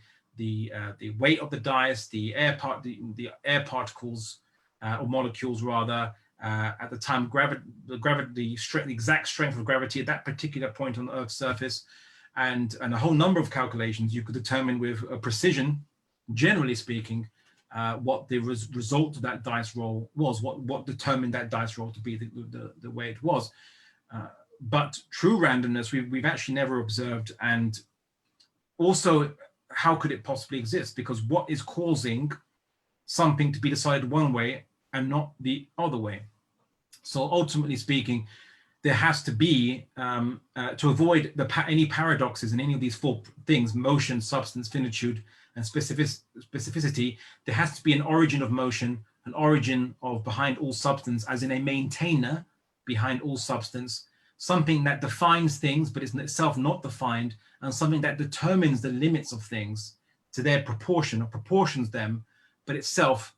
B: weight of the dice, the air particles or molecules rather, at the time, the exact strength of gravity at that particular point on the Earth's surface, and a whole number of calculations. You could determine with a precision, generally speaking, what the result of that dice roll was, what determined that dice roll to be the way it was. But true randomness, we've actually never observed. And also, how could it possibly exist? Because what is causing something to be decided one way and not the other way? So ultimately speaking, there has to be, to avoid any paradoxes in any of these four things, motion, substance, finitude, and specificity, there has to be an origin of motion, an origin of behind all substance, as in a maintainer behind all substance, something that defines things but is in itself not defined, and something that determines the limits of things to their proportion or proportions them, but itself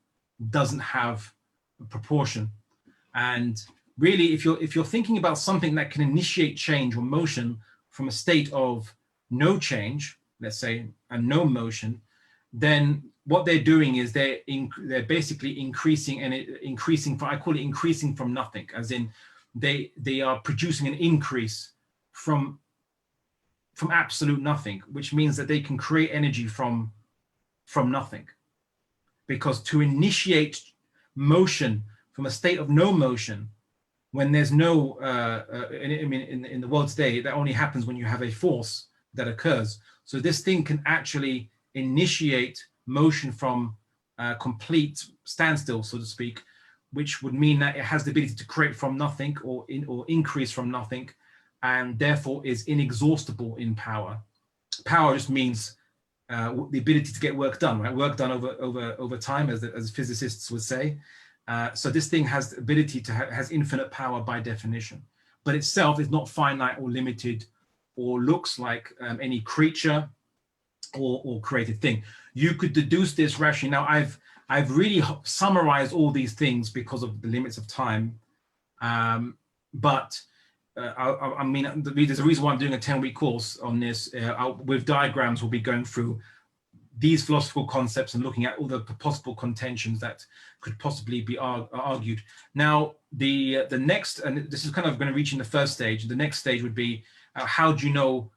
B: doesn't have a proportion. And really, if you're thinking about something that can initiate change or motion from a state of no change, let's say, and no motion, then what they're doing is they're basically increasing, and I call it increasing from nothing, as in they are producing an increase from absolute nothing, which means that they can create energy from nothing. Because to initiate motion from a state of no motion, when there's no, I mean, in the world today, that only happens when you have a force that occurs. So this thing can actually initiate motion from complete standstill, so to speak, which would mean that it has the ability to create from nothing or increase from nothing, and therefore is inexhaustible in power. Power just means the ability to get work done, right? Work done over time, as physicists would say. So this thing has the ability to has infinite power by definition, but itself is not finite or limited, or looks like any creature or created thing. You could deduce this rationally. Now, I've really summarized all these things because of the limits of time, but I mean, there's a reason why I'm doing a 10-week course on this. With diagrams, we'll be going through these philosophical concepts and looking at all the possible contentions that could possibly be argued. Now, the next, and this is kind of going to reach in the first stage. The next stage would be, how do you know?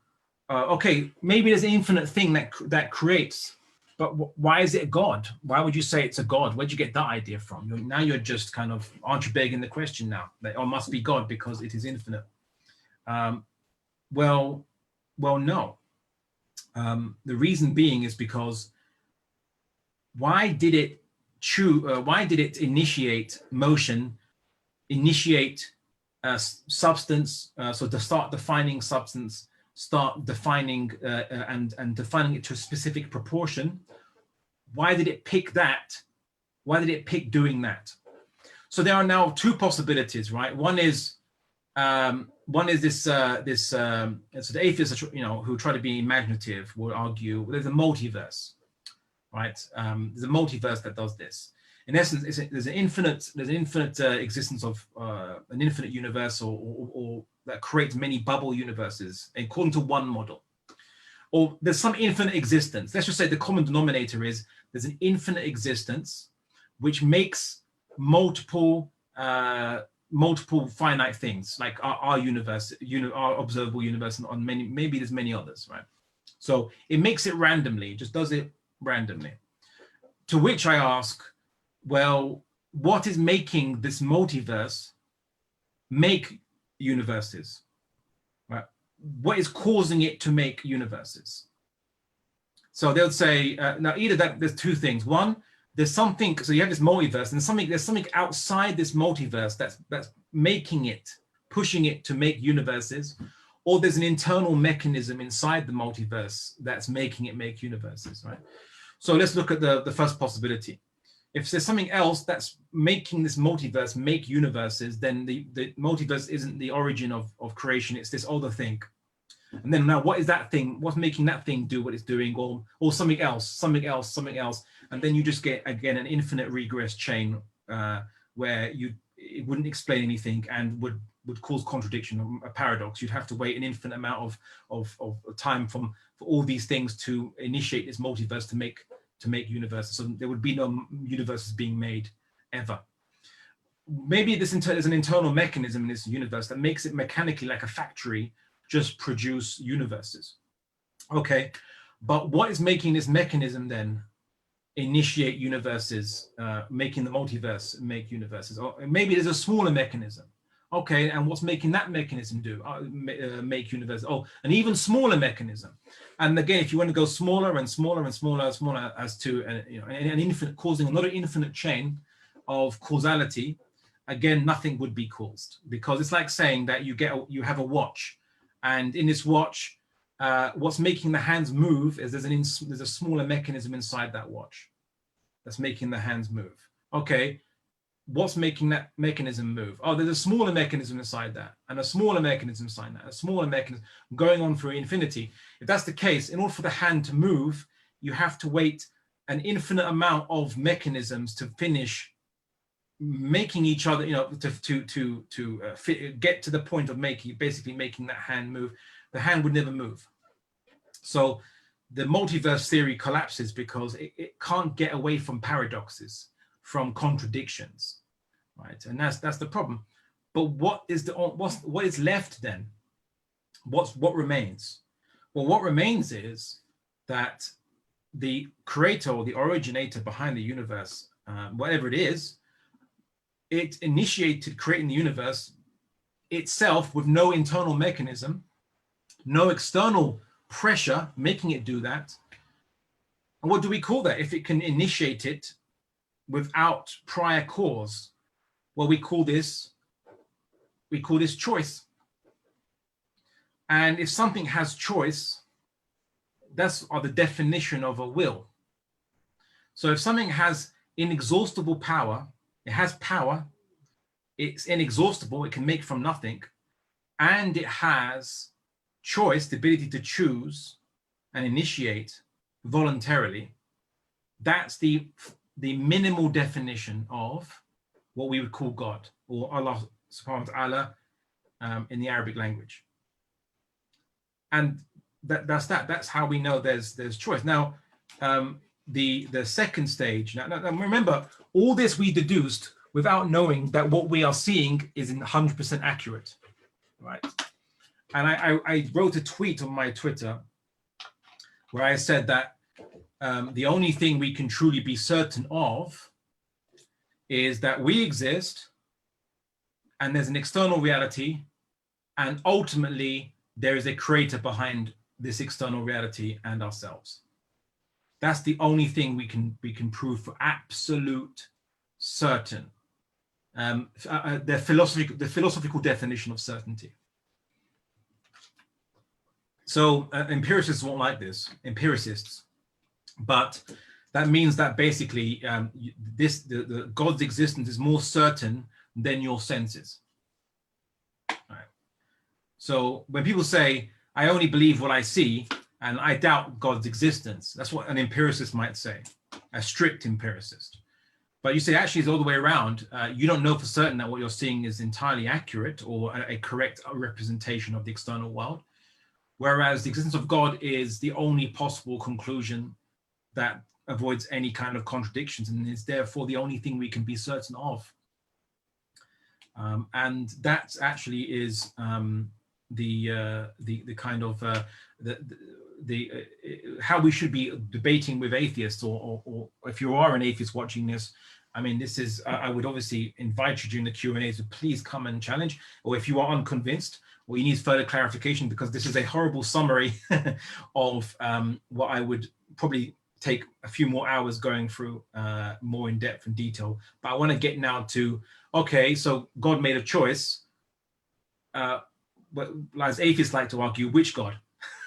B: Okay, maybe there's an infinite thing that creates, but why is it a God? Why would you say it's a God? Where'd you get that idea from? Now you're just kind of, aren't you begging the question now? That, oh, must be God because it is infinite. Well, no. The reason being is because why did it initiate motion, initiate substance, so to start defining substance, start defining and defining it to a specific proportion? Why did it pick that? Why did it pick doing that? So there are now two possibilities, right? One is this so the atheists, who try to be imaginative, will argue, well, there's a multiverse, right? There's a multiverse that does this. In essence, there's an infinite existence of an infinite universe, or that creates many bubble universes according to one model. Or there's some infinite existence. Let's just say the common denominator is there's an infinite existence which makes multiple finite things, like our universe, our observable universe, and on maybe there's many others, right? So it makes it randomly, just does it randomly. To which I ask, well, what is making this multiverse make universes, right? What is causing it to make universes? So they'll say, now either that, there's two things. One, there's something, so you have this multiverse, and there's something outside this multiverse that's making it, pushing it to make universes, or there's an internal mechanism inside the multiverse that's making it make universes, right? So let's look at the first possibility. If there's something else that's making this multiverse make universes, then the multiverse isn't the origin of creation, it's this other thing. And then now, what is that thing? What's making that thing do what it's doing, or something else? And then you just get, again, an infinite regress chain where it wouldn't explain anything and would cause contradiction, a paradox. You'd have to wait an infinite amount of time for all these things to initiate this multiverse to make universes. So there would be no universes being made ever. maybe there's an internal mechanism in this universe that makes it mechanically like a factory just produce universes. Okay, but what is making this mechanism then initiate universes, making the multiverse make universes? Or maybe there's a smaller mechanism. Okay, and what's making that mechanism do? Make universes? Oh, an even smaller mechanism. And again, if you want to go smaller and smaller and smaller and smaller as to an infinite, causing another infinite chain of causality, again, nothing would be caused, because it's like saying that you have a watch, and in this watch, what's making the hands move is there's a smaller mechanism inside that watch that's making the hands move. Okay, what's making that mechanism move? Oh, there's a smaller mechanism inside that, and a smaller mechanism inside that, a smaller mechanism going on for infinity. If that's the case, in order for the hand to move, you have to wait an infinite amount of mechanisms to finish making each other, to get to the point of basically making that hand move. The hand would never move. So the multiverse theory collapses because it can't get away from paradoxes, from contradictions, right? And that's the problem. But what is left then? What remains? Well, what remains is that the creator or the originator behind the universe, whatever it is, it initiated creating the universe itself with no internal mechanism, no external pressure making it do that. And what do we call that? If it can initiate it without prior cause, well, we call this choice. And if something has choice, that's the definition of a will. So if something has inexhaustible power, it has power, it's inexhaustible, it can make from nothing, and it has choice, the ability to choose and initiate voluntarily, that's the minimal definition of what we would call God, or Allah subhanahu wa ta'ala in the Arabic language. And that's how we know there's choice. Now, the second stage, now remember, all this we deduced without knowing that what we are seeing is 100% accurate, right? And I wrote a tweet on my Twitter where I said that the only thing we can truly be certain of is that we exist, and there's an external reality, and ultimately there is a creator behind this external reality and ourselves. That's the only thing we can prove for absolute certain. The philosophical definition of certainty. So empiricists won't like this, empiricists, but that means that basically the God's existence is more certain than your senses. Right. So when people say, I only believe what I see and I doubt God's existence, that's what an empiricist might say, a strict empiricist. But you say, actually, it's all the way around. You don't know for certain that what you're seeing is entirely accurate or a correct representation of the external world. Whereas the existence of God is the only possible conclusion that avoids any kind of contradictions and is therefore the only thing we can be certain of. And that actually is the kind of how we should be debating with atheists, or if you are an atheist watching this, I mean, this is, I would obviously invite you during the Q&A to please come and challenge, or if you are unconvinced, or you need further clarification, because this is a horrible summary of what I would probably take a few more hours going through more in depth and detail. But I want to get now to, okay, so God made a choice. But as atheists like to argue, which God?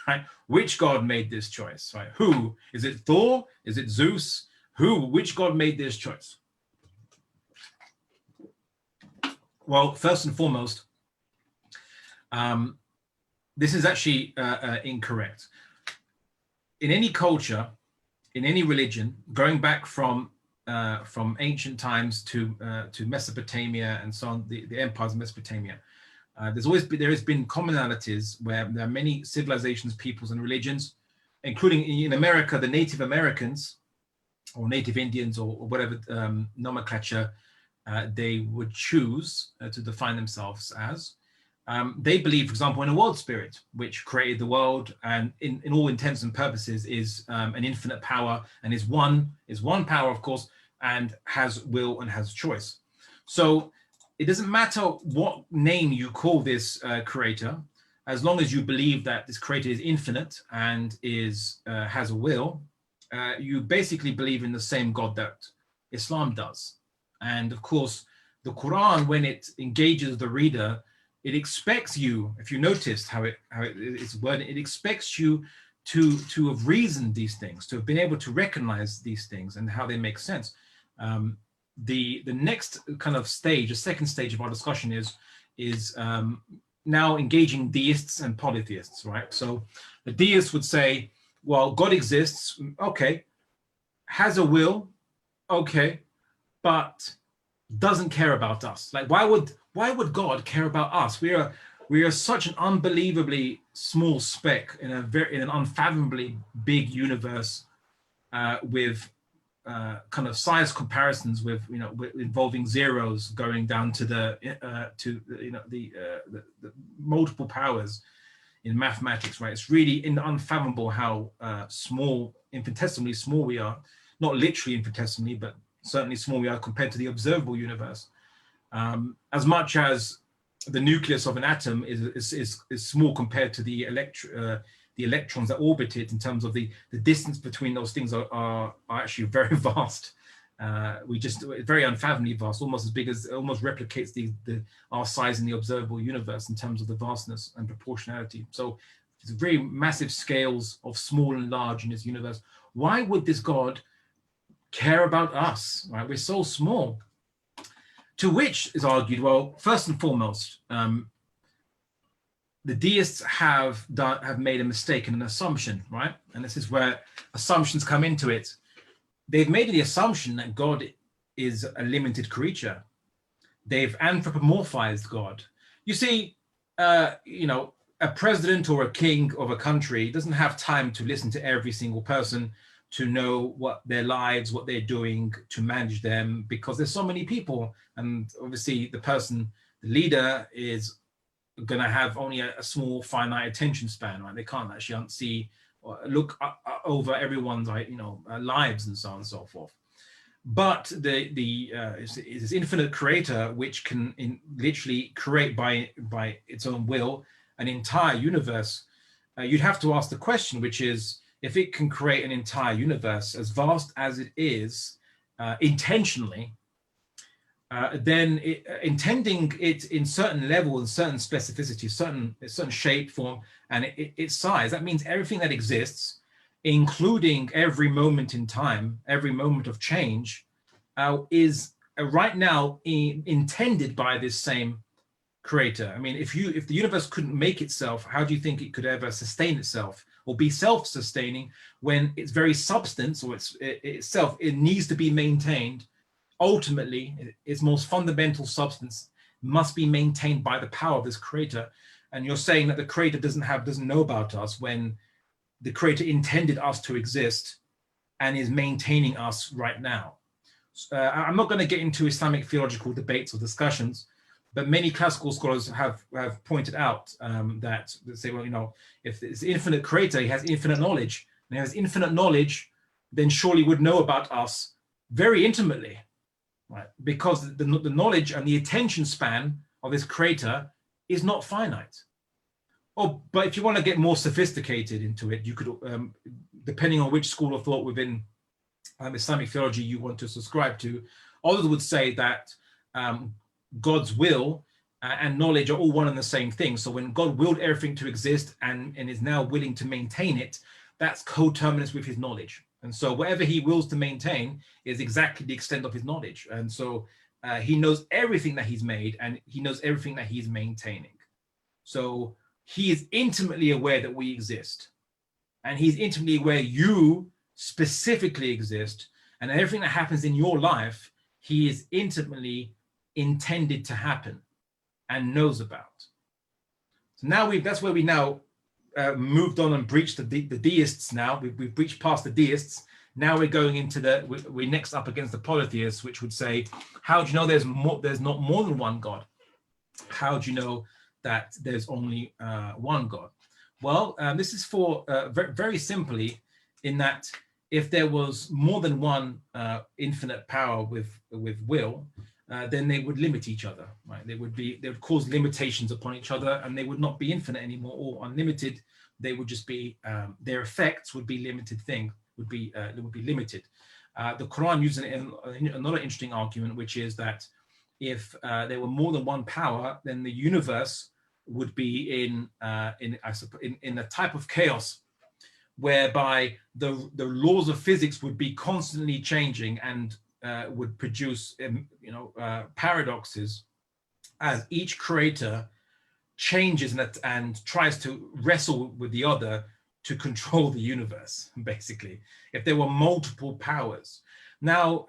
B: Right? Which God made this choice? Right? Who? Is it Thor? Is it Zeus? Who? Which God made this choice? Well, first and foremost, this is actually incorrect. In any culture, in any religion, going back from ancient times to Mesopotamia and so on, the empires of Mesopotamia, there has been commonalities where there are many civilizations, peoples, and religions, including in America, the Native Americans or Native Indians or whatever nomenclature they would choose to define themselves as. They believe, for example, in a world spirit, which created the world and in all intents and purposes is an infinite power and is one power, of course, and has will and has choice. So it doesn't matter what name you call this creator, as long as you believe that this creator is infinite and is has a will, you basically believe in the same God that Islam does. And of course, the Quran, when it engages the reader, it expects you, if you noticed how it's worded, it expects you to have reasoned these things, to have been able to recognize these things and how they make sense. The next kind of stage, the second stage of our discussion is now engaging deists and polytheists, right? So the deists would say, well, God exists, okay, has a will, okay, but doesn't care about us. Like, why would God care about us? We are such an unbelievably small speck in an unfathomably big universe, with kind of size comparisons with involving zeros going down to the multiple powers in mathematics, right? It's really unfathomable how small, infinitesimally small we are. Not literally infinitesimally, but certainly small we are compared to the observable universe. As much as the nucleus of an atom is small compared to the electrons that orbit it, in terms of the distance between those things are actually very vast. Very unfathomably vast, almost as big as, almost replicates our size in the observable universe in terms of the vastness and proportionality. So it's very massive scales of small and large in this universe. Why would this God care about us, right? We're so small. To which is argued, well, first and foremost, the deists have made a mistake in an assumption, right? And this is where assumptions come into it. They've made the assumption that God is a limited creature. They've anthropomorphized God. You see, a president or a king of a country doesn't have time to listen to every single person, to know what their lives, what they're doing, to manage them, because there's so many people. And obviously the leader is going to have only a small finite attention span, right? They can't actually see or look over everyone's lives and so on and so forth. But this infinite creator, which can literally create by its own will an entire universe, you'd have to ask the question, which is, if it can create an entire universe as vast as it is intentionally, then intending it in certain level and certain specificity, certain shape, form, and its size, that means everything that exists, including every moment in time, every moment of change, is right now intended by this same creator. I mean, if the universe couldn't make itself, how do you think it could ever sustain itself or be self-sustaining when its very substance or itself needs to be maintained? Ultimately, its most fundamental substance must be maintained by the power of this creator. And you're saying that the creator doesn't know about us, when the creator intended us to exist and is maintaining us right now. I'm not going to get into Islamic theological debates or discussions, but many classical scholars have pointed out that they say, well, if it's infinite creator, he has infinite knowledge, and he has infinite knowledge, then surely would know about us very intimately, right? Because the knowledge and the attention span of this creator is not finite. But if you want to get more sophisticated into it, you could, depending on which school of thought within Islamic theology you want to subscribe to, others would say that God's will and knowledge are all one and the same thing. So when God willed everything to exist and is now willing to maintain it, that's coterminous with his knowledge. And so whatever he wills to maintain is exactly the extent of his knowledge. And so he knows everything that he's made, and he knows everything that he's maintaining. So he is intimately aware that we exist, and he's intimately aware you specifically exist, and everything that happens in your life, he is intimately intended to happen and knows about. So now that's where we now moved on and breached the deists. Now we've breached past the deists, Now we're going into we're next up against the polytheists, which would say, how do you know there's not more than one God? How do you know that there's only one God? Well, this is for very, very simply, in that if there was more than one infinite power with will, then they would limit each other, right? They would cause limitations upon each other, and they would not be infinite anymore or unlimited. They would just be their effects would be limited would be limited. The Quran uses another interesting argument, which is that if there were more than one power, then the universe would be in a type of chaos whereby the laws of physics would be constantly changing and would produce paradoxes as each creator changes and tries to wrestle with the other to control the universe, basically, if there were multiple powers. Now,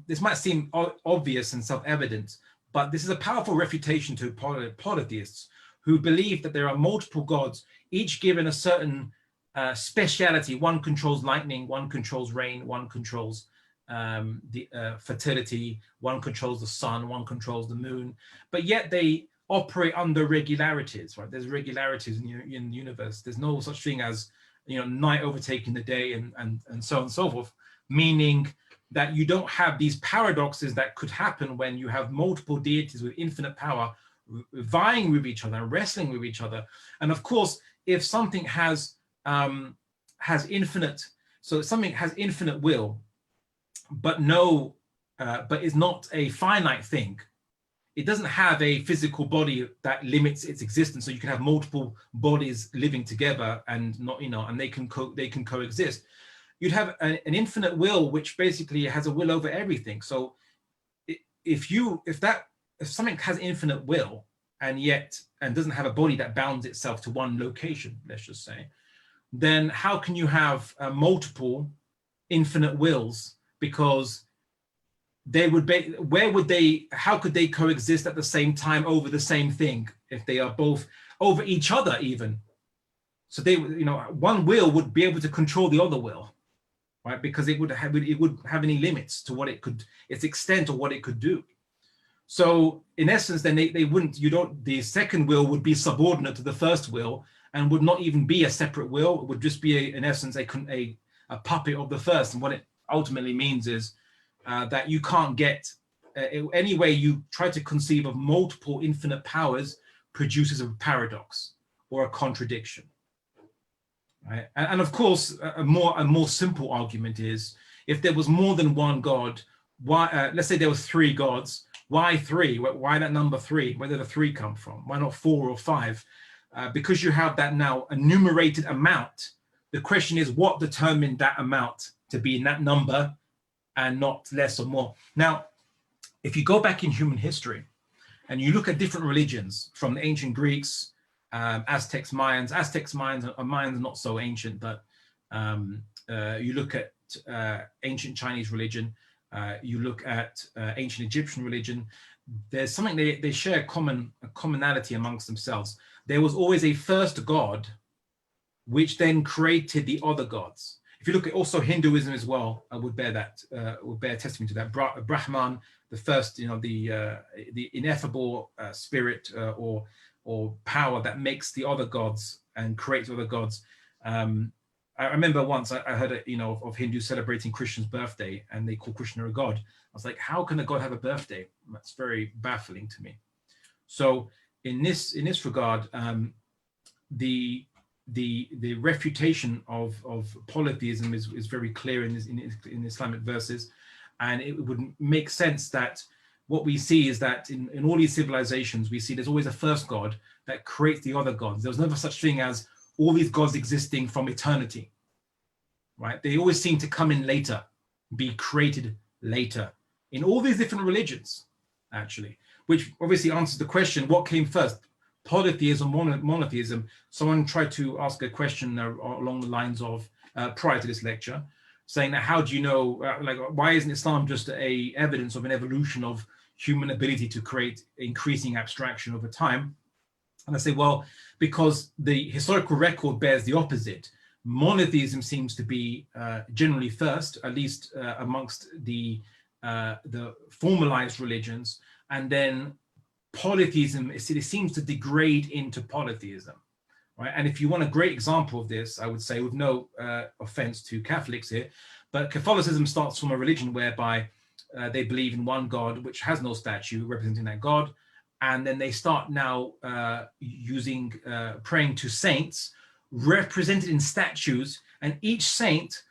B: this might seem obvious and self-evident, but this is a powerful refutation to polytheists who believe that there are multiple gods, each given a certain speciality. One controls lightning, one controls rain, one controls the fertility, one controls the sun, one controls the moon, but yet they operate under regularities, right? There's regularities in the universe. There's no such thing as, night overtaking the day and so on and so forth, meaning that you don't have these paradoxes that could happen when you have multiple deities with infinite power vying with each other and wrestling with each other. And of course, if something has infinite, so something has infinite will, but is not a finite thing, it doesn't have a physical body that limits its existence. So you can have multiple bodies living together and not, and they can coexist. You'd have an infinite will, which basically has a will over everything. So if something has infinite will and doesn't have a body that bounds itself to one location, let's just say, then how can you have multiple infinite wills? Because how could they coexist at the same time over the same thing if they are both over each other even? So one will would be able to control the other will, right? Because it would have any limits to its extent or what it could do. So in essence, then the second will would be subordinate to the first will and would not even be a separate will. It would just be in essence a puppet of the first. And what it ultimately means is that you can't get any way you try to conceive of multiple infinite powers produces a paradox or a contradiction, right? And of course, a more simple argument is, if there was more than one God, why? Let's say there was 3 gods. Why 3? Why that number 3? Where did the 3 come from? Why not 4 or 5? Because you have that now enumerated amount. The question is, what determined that amount to be in that number and not less or more? Now, if you go back in human history and you look at different religions from the ancient Greeks, Aztecs, Mayans are not so ancient, but you look at ancient Chinese religion, you look at ancient Egyptian religion, there's something they share a commonality amongst themselves. There was always a first god, which then created the other gods. If you look at also Hinduism as well, would bear testimony to that. Brahman, the first, the ineffable spirit or power that makes the other gods and creates other gods. I remember once I heard of Hindus celebrating Krishna's birthday, and they call Krishna a god. I was like, how can a god have a birthday? That's very baffling to me. So in this regard, the refutation of polytheism is very clear in Islamic verses, and it would make sense that what we see is that in all these civilizations, we see there's always a first god that creates the other gods. There's never such thing as all these gods existing from eternity, right? They always seem to come in later, be created later in all these different religions, actually, which obviously answers the question, what came first? Polytheism, monotheism. Someone tried to ask a question along the lines of, prior to this lecture, saying that how do you know, why isn't Islam just a evidence of an evolution of human ability to create increasing abstraction over time? And I say, well, because the historical record bears the opposite. Monotheism seems to be generally first, at least amongst the formalized religions, and then polytheism, it seems to degrade into polytheism, right? And if you want a great example of this, I would say, with no offense to Catholics here, but Catholicism starts from a religion whereby they believe in one God, which has no statue representing that God. And then they start now praying to saints represented in statues, and each saint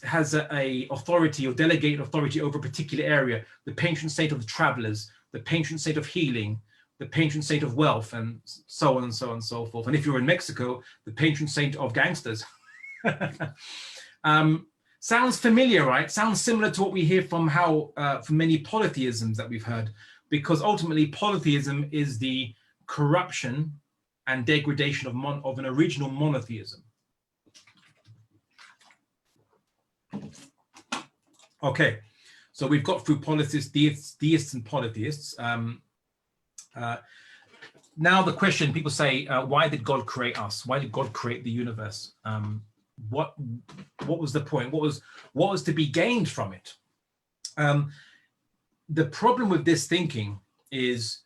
B: has a authority or delegated authority over a particular area. The patron saint of the travelers, the patron saint of healing, the patron saint of wealth, and so on and so on and so forth. And if you're in Mexico, the patron saint of gangsters. Sounds familiar, right? Sounds similar to what we hear from from many polytheisms that we've heard, because ultimately polytheism is the corruption and degradation of an original monotheism. Okay, so we've got through polytheists, deists and polytheists. Now the question, people say, why did God create us? Why did God create the universe? What was the point? What was to be gained from it? The problem with this thinking is,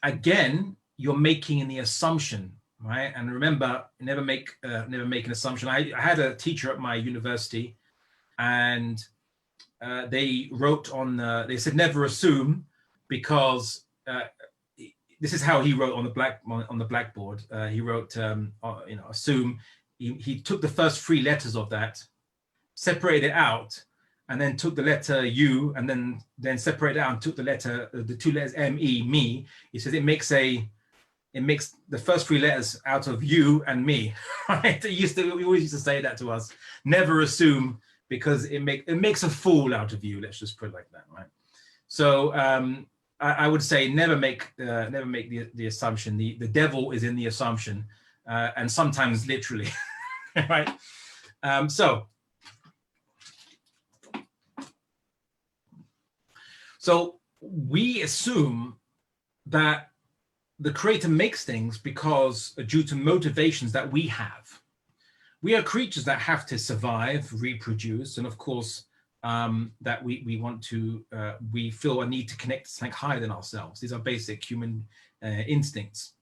B: again, you're making the assumption, right? And remember, never make an assumption. I had a teacher at my university, and they wrote on. They said never assume, because this is how he wrote on the blackboard. He wrote, assume. He took the first three letters of that, separated it out, and then took the letter U, and then separated it out and took the two letters M-E, me. He says it makes the first three letters out of you and me, right? We always used to say that to us. Never assume, because it makes a fool out of you. Let's just put it like that, right? So I would say never make the assumption. The devil is in the assumption, and sometimes literally, right? So we assume that the creator makes things because due to motivations that we have. We are creatures that have to survive, reproduce, and of course, that we feel a need to connect to something higher than ourselves. These are basic human instincts.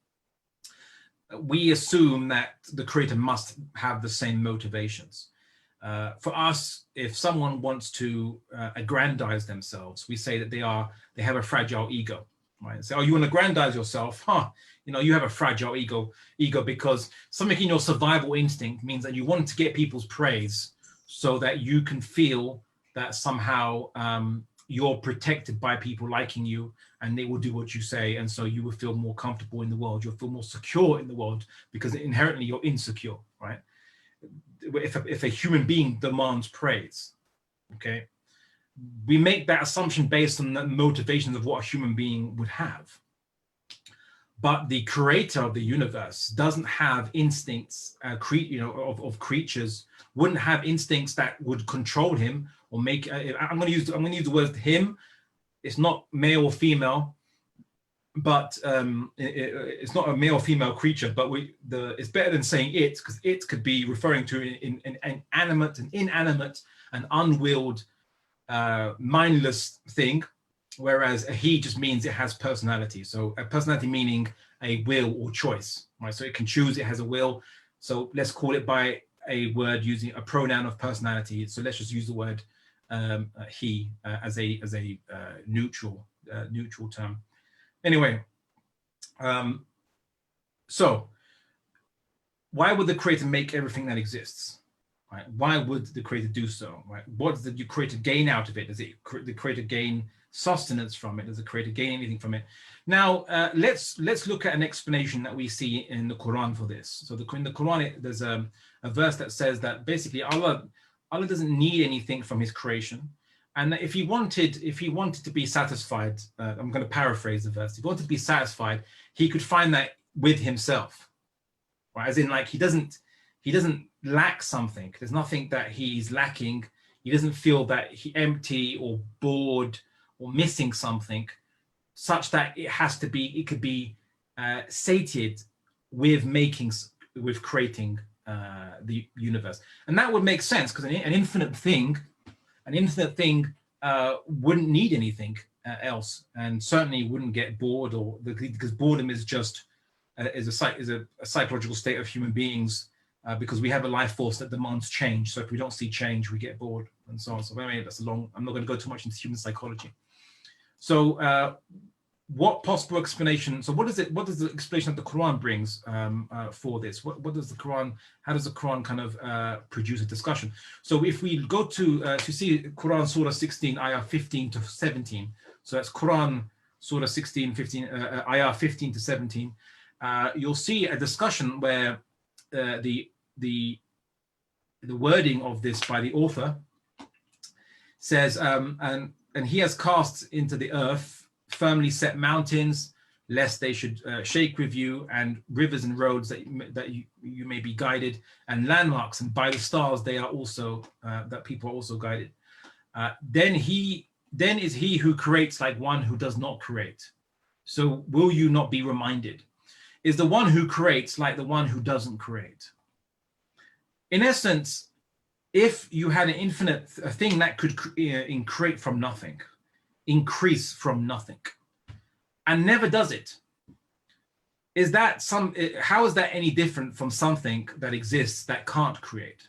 B: We assume that the creator must have the same motivations. For us, if someone wants to aggrandize themselves, we say that they have a fragile ego, right? So, oh, you want to aggrandize yourself? You have a fragile ego because something in your survival instinct means that you want to get people's praise so that you can feel that somehow you're protected by people liking you and they will do what you say. And so you will feel more comfortable in the world. You'll feel more secure in the world because inherently you're insecure, right? If a human being demands praise, okay, we make that assumption based on the motivations of what a human being would have. But the creator of the universe doesn't have instincts, of creatures, wouldn't have instincts that would control him or make. I'm going to use the word him. It's not male or female, but it's not a male or female creature. But it's better than saying it, because it could be referring to an animate, an inanimate, an unwilled, mindless thing. Whereas a he just means it has personality. So a personality meaning a will or choice, right? So it can choose, it has a will. So let's call it by a word using a pronoun of personality. So let's just use the word he as a neutral term. Anyway, so why would the creator make everything that exists? Right? Why would the creator do so? Right? What does the creator gain out of it? Does the creator gain sustenance from it? Does the creator gain anything from it? Now, let's look at an explanation that we see in the Quran for this. So in the Quran, there's a verse that says that basically Allah doesn't need anything from his creation, and that if he wanted to be satisfied, I'm going to paraphrase the verse. If he wanted to be satisfied, he could find that with himself, right? As in, like, he doesn't lack something. There's nothing that he's lacking. He doesn't feel that he's empty or bored or missing something, such that it could be satiated with creating the universe. And that would make sense, because an infinite thing wouldn't need anything else, and certainly wouldn't get bored, or because boredom is just is a psychological state of human beings, because we have a life force that demands change. So if we don't see change, we get bored, and so on. So anyway, that's a long. I'm not going to go too much into human psychology. So what possible explanation? So what is it? What is the explanation that the Quran brings for this? What does the Quran? How does the Quran kind of produce a discussion? So if we go to see Quran Surah 16, ayah 15 to 17. So that's Quran Surah 16, 15, ayah 15 to 17. You'll see a discussion where the wording of this by the author says, and he has cast into the earth firmly set mountains, lest they should shake with you, and rivers and roads that you may be guided, and landmarks, and by the stars they are also that people are also guided. Then is he who creates like one who does not create. So will you not be reminded? Is the one who creates like the one who doesn't create? In essence, if you had an infinite thing that could create from nothing, increase from nothing, and never does it, is that how is that any different from something that exists that can't create?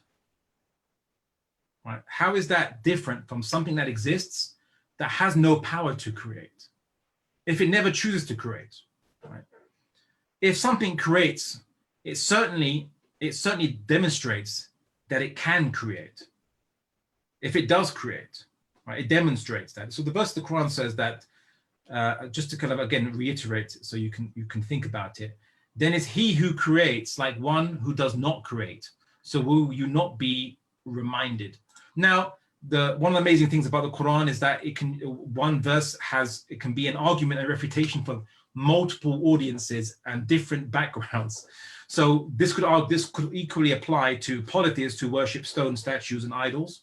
B: Right? How is that different from something that exists that has no power to create, if it never chooses to create? Right? If something creates, it certainly demonstrates that it can create. If it does create, right, it demonstrates that. So the verse of the Quran says that, just to kind of again reiterate, so you can think about it. Then is he who creates like one who does not create. So will you not be reminded? Now, one of the amazing things about the Quran is that one verse can be an argument and refutation for multiple audiences and different backgrounds. So this could equally apply to polytheists who worship stone statues and idols,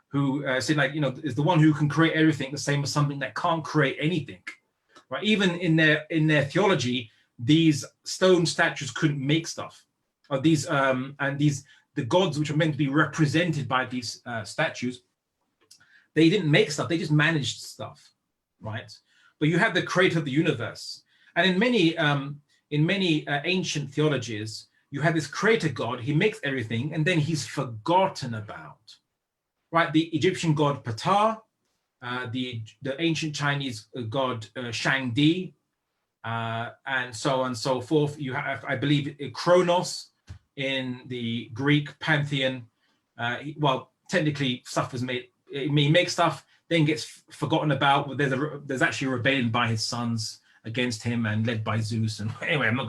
B: who say, like, is the one who can create everything the same as something that can't create anything, right? Even in their theology, these stone statues couldn't make stuff, or the gods which are meant to be represented by these statues, they didn't make stuff, they just managed stuff, right? But you have the creator of the universe, and in many ancient theologies, you have this creator God. He makes everything, and then he's forgotten about. Right, the Egyptian god Ptah, the ancient Chinese god Shangdi, and so on and so forth. You have, I believe, Kronos in the Greek pantheon. Well, technically, stuff was made. He makes stuff, then gets forgotten about. But there's actually a rebellion by his sons against him, and led by Zeus. And anyway, I'm not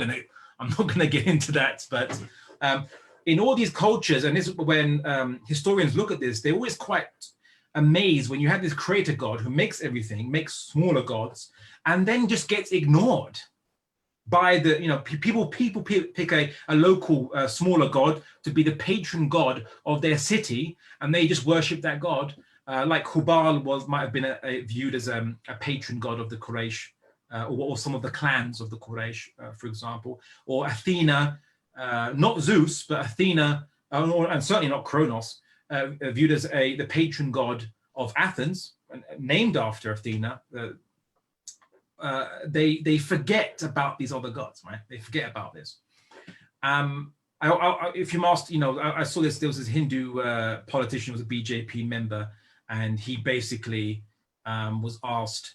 B: gonna get into that, but. In all these cultures, and this when historians look at this, they're always quite amazed when you have this creator God who makes everything, makes smaller gods, and then just gets ignored by the, people pick a local smaller god to be the patron god of their city, and they just worship that god. Like Hubal might have been viewed as a patron god of the Quraysh, or some of the clans of the Quraysh, for example, or Athena. Not Zeus, but Athena, and certainly not Kronos, viewed as the patron god of Athens, named after Athena. They forget about these other gods, right? They forget about this. If you asked, I saw this. There was this Hindu politician, was a BJP member, and he basically was asked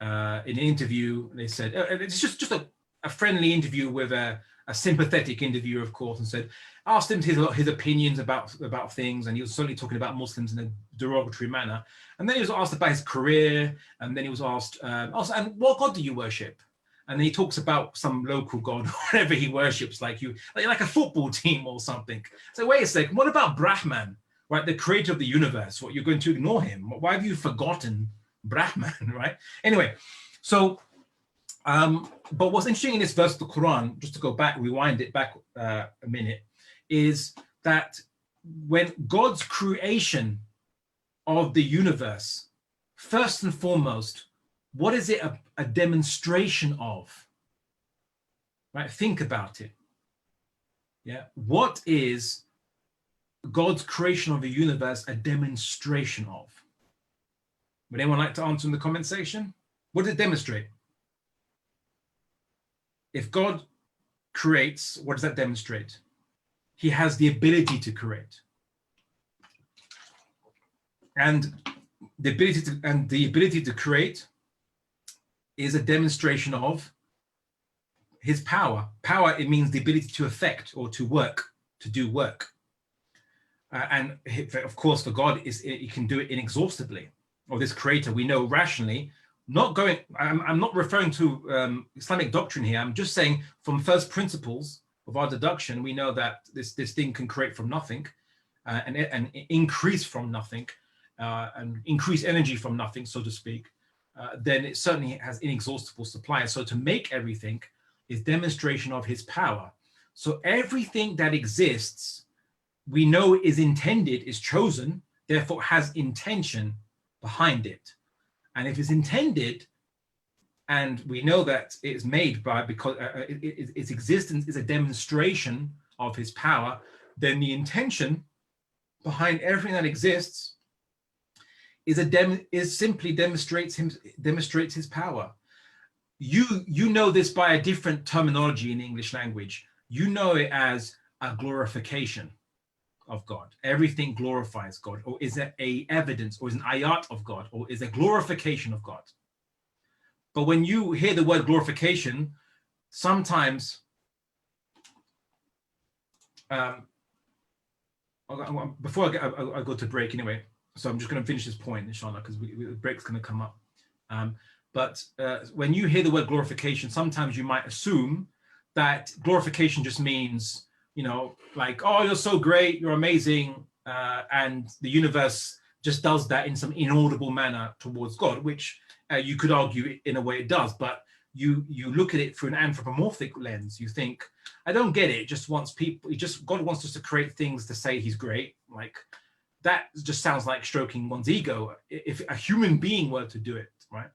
B: in an interview. They said it's just a friendly interview with a sympathetic interviewer, of course, and asked him his opinions about things, and he was certainly talking about Muslims in a derogatory manner. And then he was asked about his career, and then he was asked, and what God do you worship? And then he talks about some local god, whatever he worships, like a football team or something. So wait a second, what about Brahman, right? The creator of the universe. What, you're going to ignore him? Why have you forgotten Brahman, right? Anyway, so. But what's interesting in this verse of the Quran, just to go back, rewind it back a minute, is that when God's creation of the universe, first and foremost, what is it a demonstration of? Right? Think about it. Yeah. What is God's creation of the universe a demonstration of? Would anyone like to answer in the comment section? What does it demonstrate? If God creates, what does that demonstrate? He has the ability to create. And the ability to create is a demonstration of his power. Power, it means the ability to affect or to work, to do work. And of course, for God, he can do it inexhaustibly. Or this creator, we know rationally, I'm not referring to Islamic doctrine here. I'm just saying from first principles of our deduction, we know that this thing can create from nothing and increase from nothing and increase energy from nothing, so to speak. Then it certainly has inexhaustible supply. So to make everything is demonstration of his power. So everything that exists, we know is intended, is chosen, therefore has intention behind it. And if it's intended, and we know that it's made by, because its existence is a demonstration of his power, then the intention behind everything that exists simply demonstrates his power. You know this by a different terminology in the English language. You know it as a glorification of God. Everything glorifies God, or is it a evidence, or is an ayat of God, or is a glorification of God. But when you hear the word glorification, sometimes before I go to break anyway, so I'm just going to finish this point, inshallah, because the break's going to come up. But when you hear the word glorification, sometimes you might assume that glorification just means, you know, like, oh, you're so great, you're amazing, and the universe just does that in some inaudible manner towards God, which you could argue in a way it does, but you look at it through an anthropomorphic lens. You think, I don't get it. It just wants people. God wants us to create things to say He's great. Like that just sounds like stroking one's ego. If a human being were to do it, right?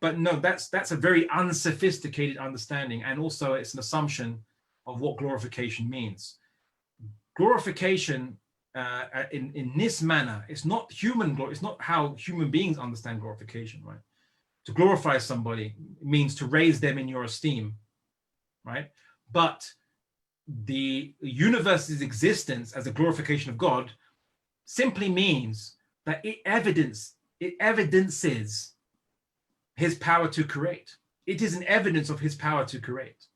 B: But no, that's a very unsophisticated understanding, and also it's an assumption of what glorification means. Glorification in this manner, it's not human glory. It's not how human beings understand glorification, right? To glorify somebody means to raise them in your esteem, right? But the universe's existence as a glorification of God simply means that it evidences His power to create. It is an evidence of His power to create.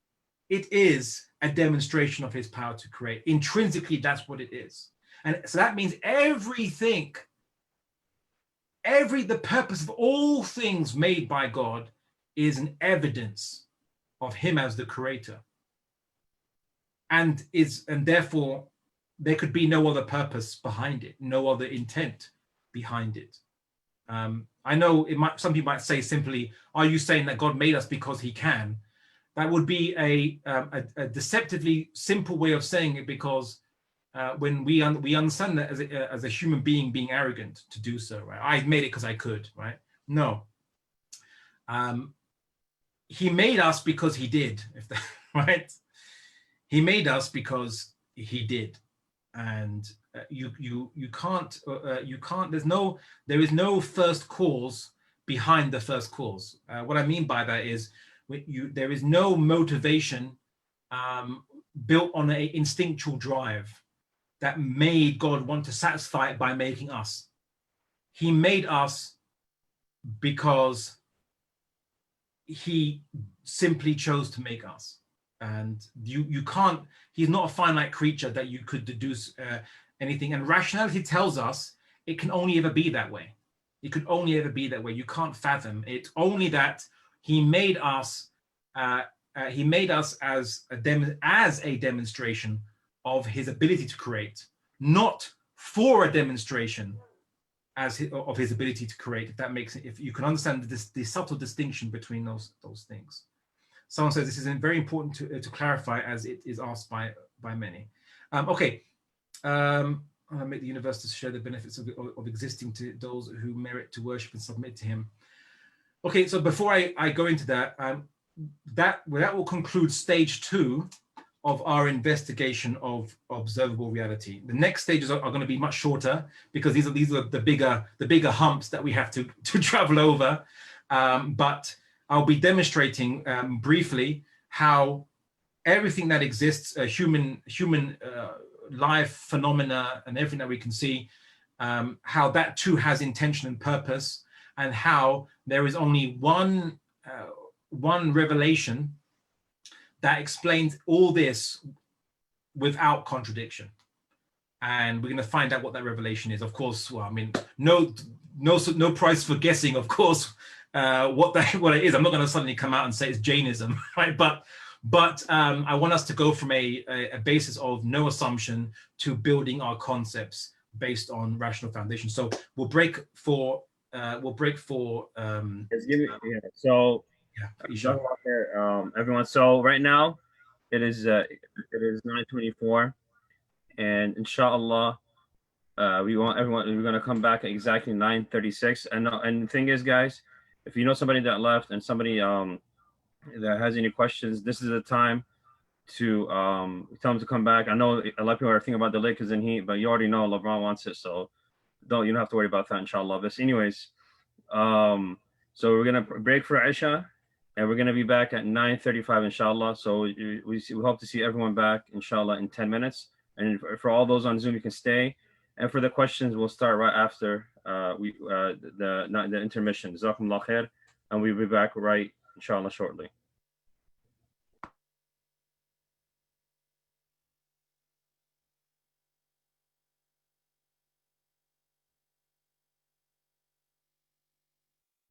B: It is a demonstration of His power to create. Intrinsically, that's what it is. And so that means the purpose of all things made by God is an evidence of Him as the creator. And therefore there could be no other purpose behind it, no other intent behind it. I know some people might say simply, are you saying that God made us because He can? That would be a deceptively simple way of saying it, because when we understand that as a human being being arrogant to do so, right? I made it because I could, right? No. He made us because He did, right? He made us because He did, and you can't. There is no first cause behind the first cause. What I mean by that is, there is no motivation built on an instinctual drive that made God want to satisfy it by making us. He made us because He simply chose to make us. And you can't, He's not a finite creature that you could deduce anything. And rationality tells us it can only ever be that way. It could only ever be that way. You can't fathom it. Only that He made us. He made us as a demonstration of His ability to create, not for a demonstration of His ability to create. If that makes it, if you can understand the subtle distinction between those things. Someone says this is very important to clarify, as it is asked by many. Okay. Make the universe to share the benefits of existing to those who merit to worship and submit to Him. Okay, so before I go into that, that will conclude stage 2 of our investigation of observable reality. The next stages are going to be much shorter because these are the bigger humps that we have to travel over. But I'll be demonstrating briefly how everything that exists, human life phenomena and everything that we can see, how that too has intention and purpose, and how there is only one revelation that explains all this without contradiction. And we're going to find out what that revelation is. Of course, well, I mean, no price for guessing, of course, what it is. I'm not going to suddenly come out and say it's Jainism, right? But I want us to go from a basis of no assumption to building our concepts based on rational foundation. So we'll break for
A: So
B: Isha.
A: everyone. So right now it is 9:24, and inshallah, we want everyone. We're gonna come back at exactly 9:36. And the thing is, guys, if you know somebody that left and somebody that has any questions, this is the time to tell them to come back. I know a lot of people are thinking about the Lakers and Heat, but you already know LeBron wants it, so you don't have to worry about that, inshallah. But anyways, so we're gonna break for Isha, and we're gonna be back at 9:35, inshallah. So we hope to see everyone back, inshallah, in 10 minutes. And for all those on Zoom, you can stay. And for the questions, we'll start right after the intermission. Jazakumullah khair, and we'll be back right, inshallah, shortly.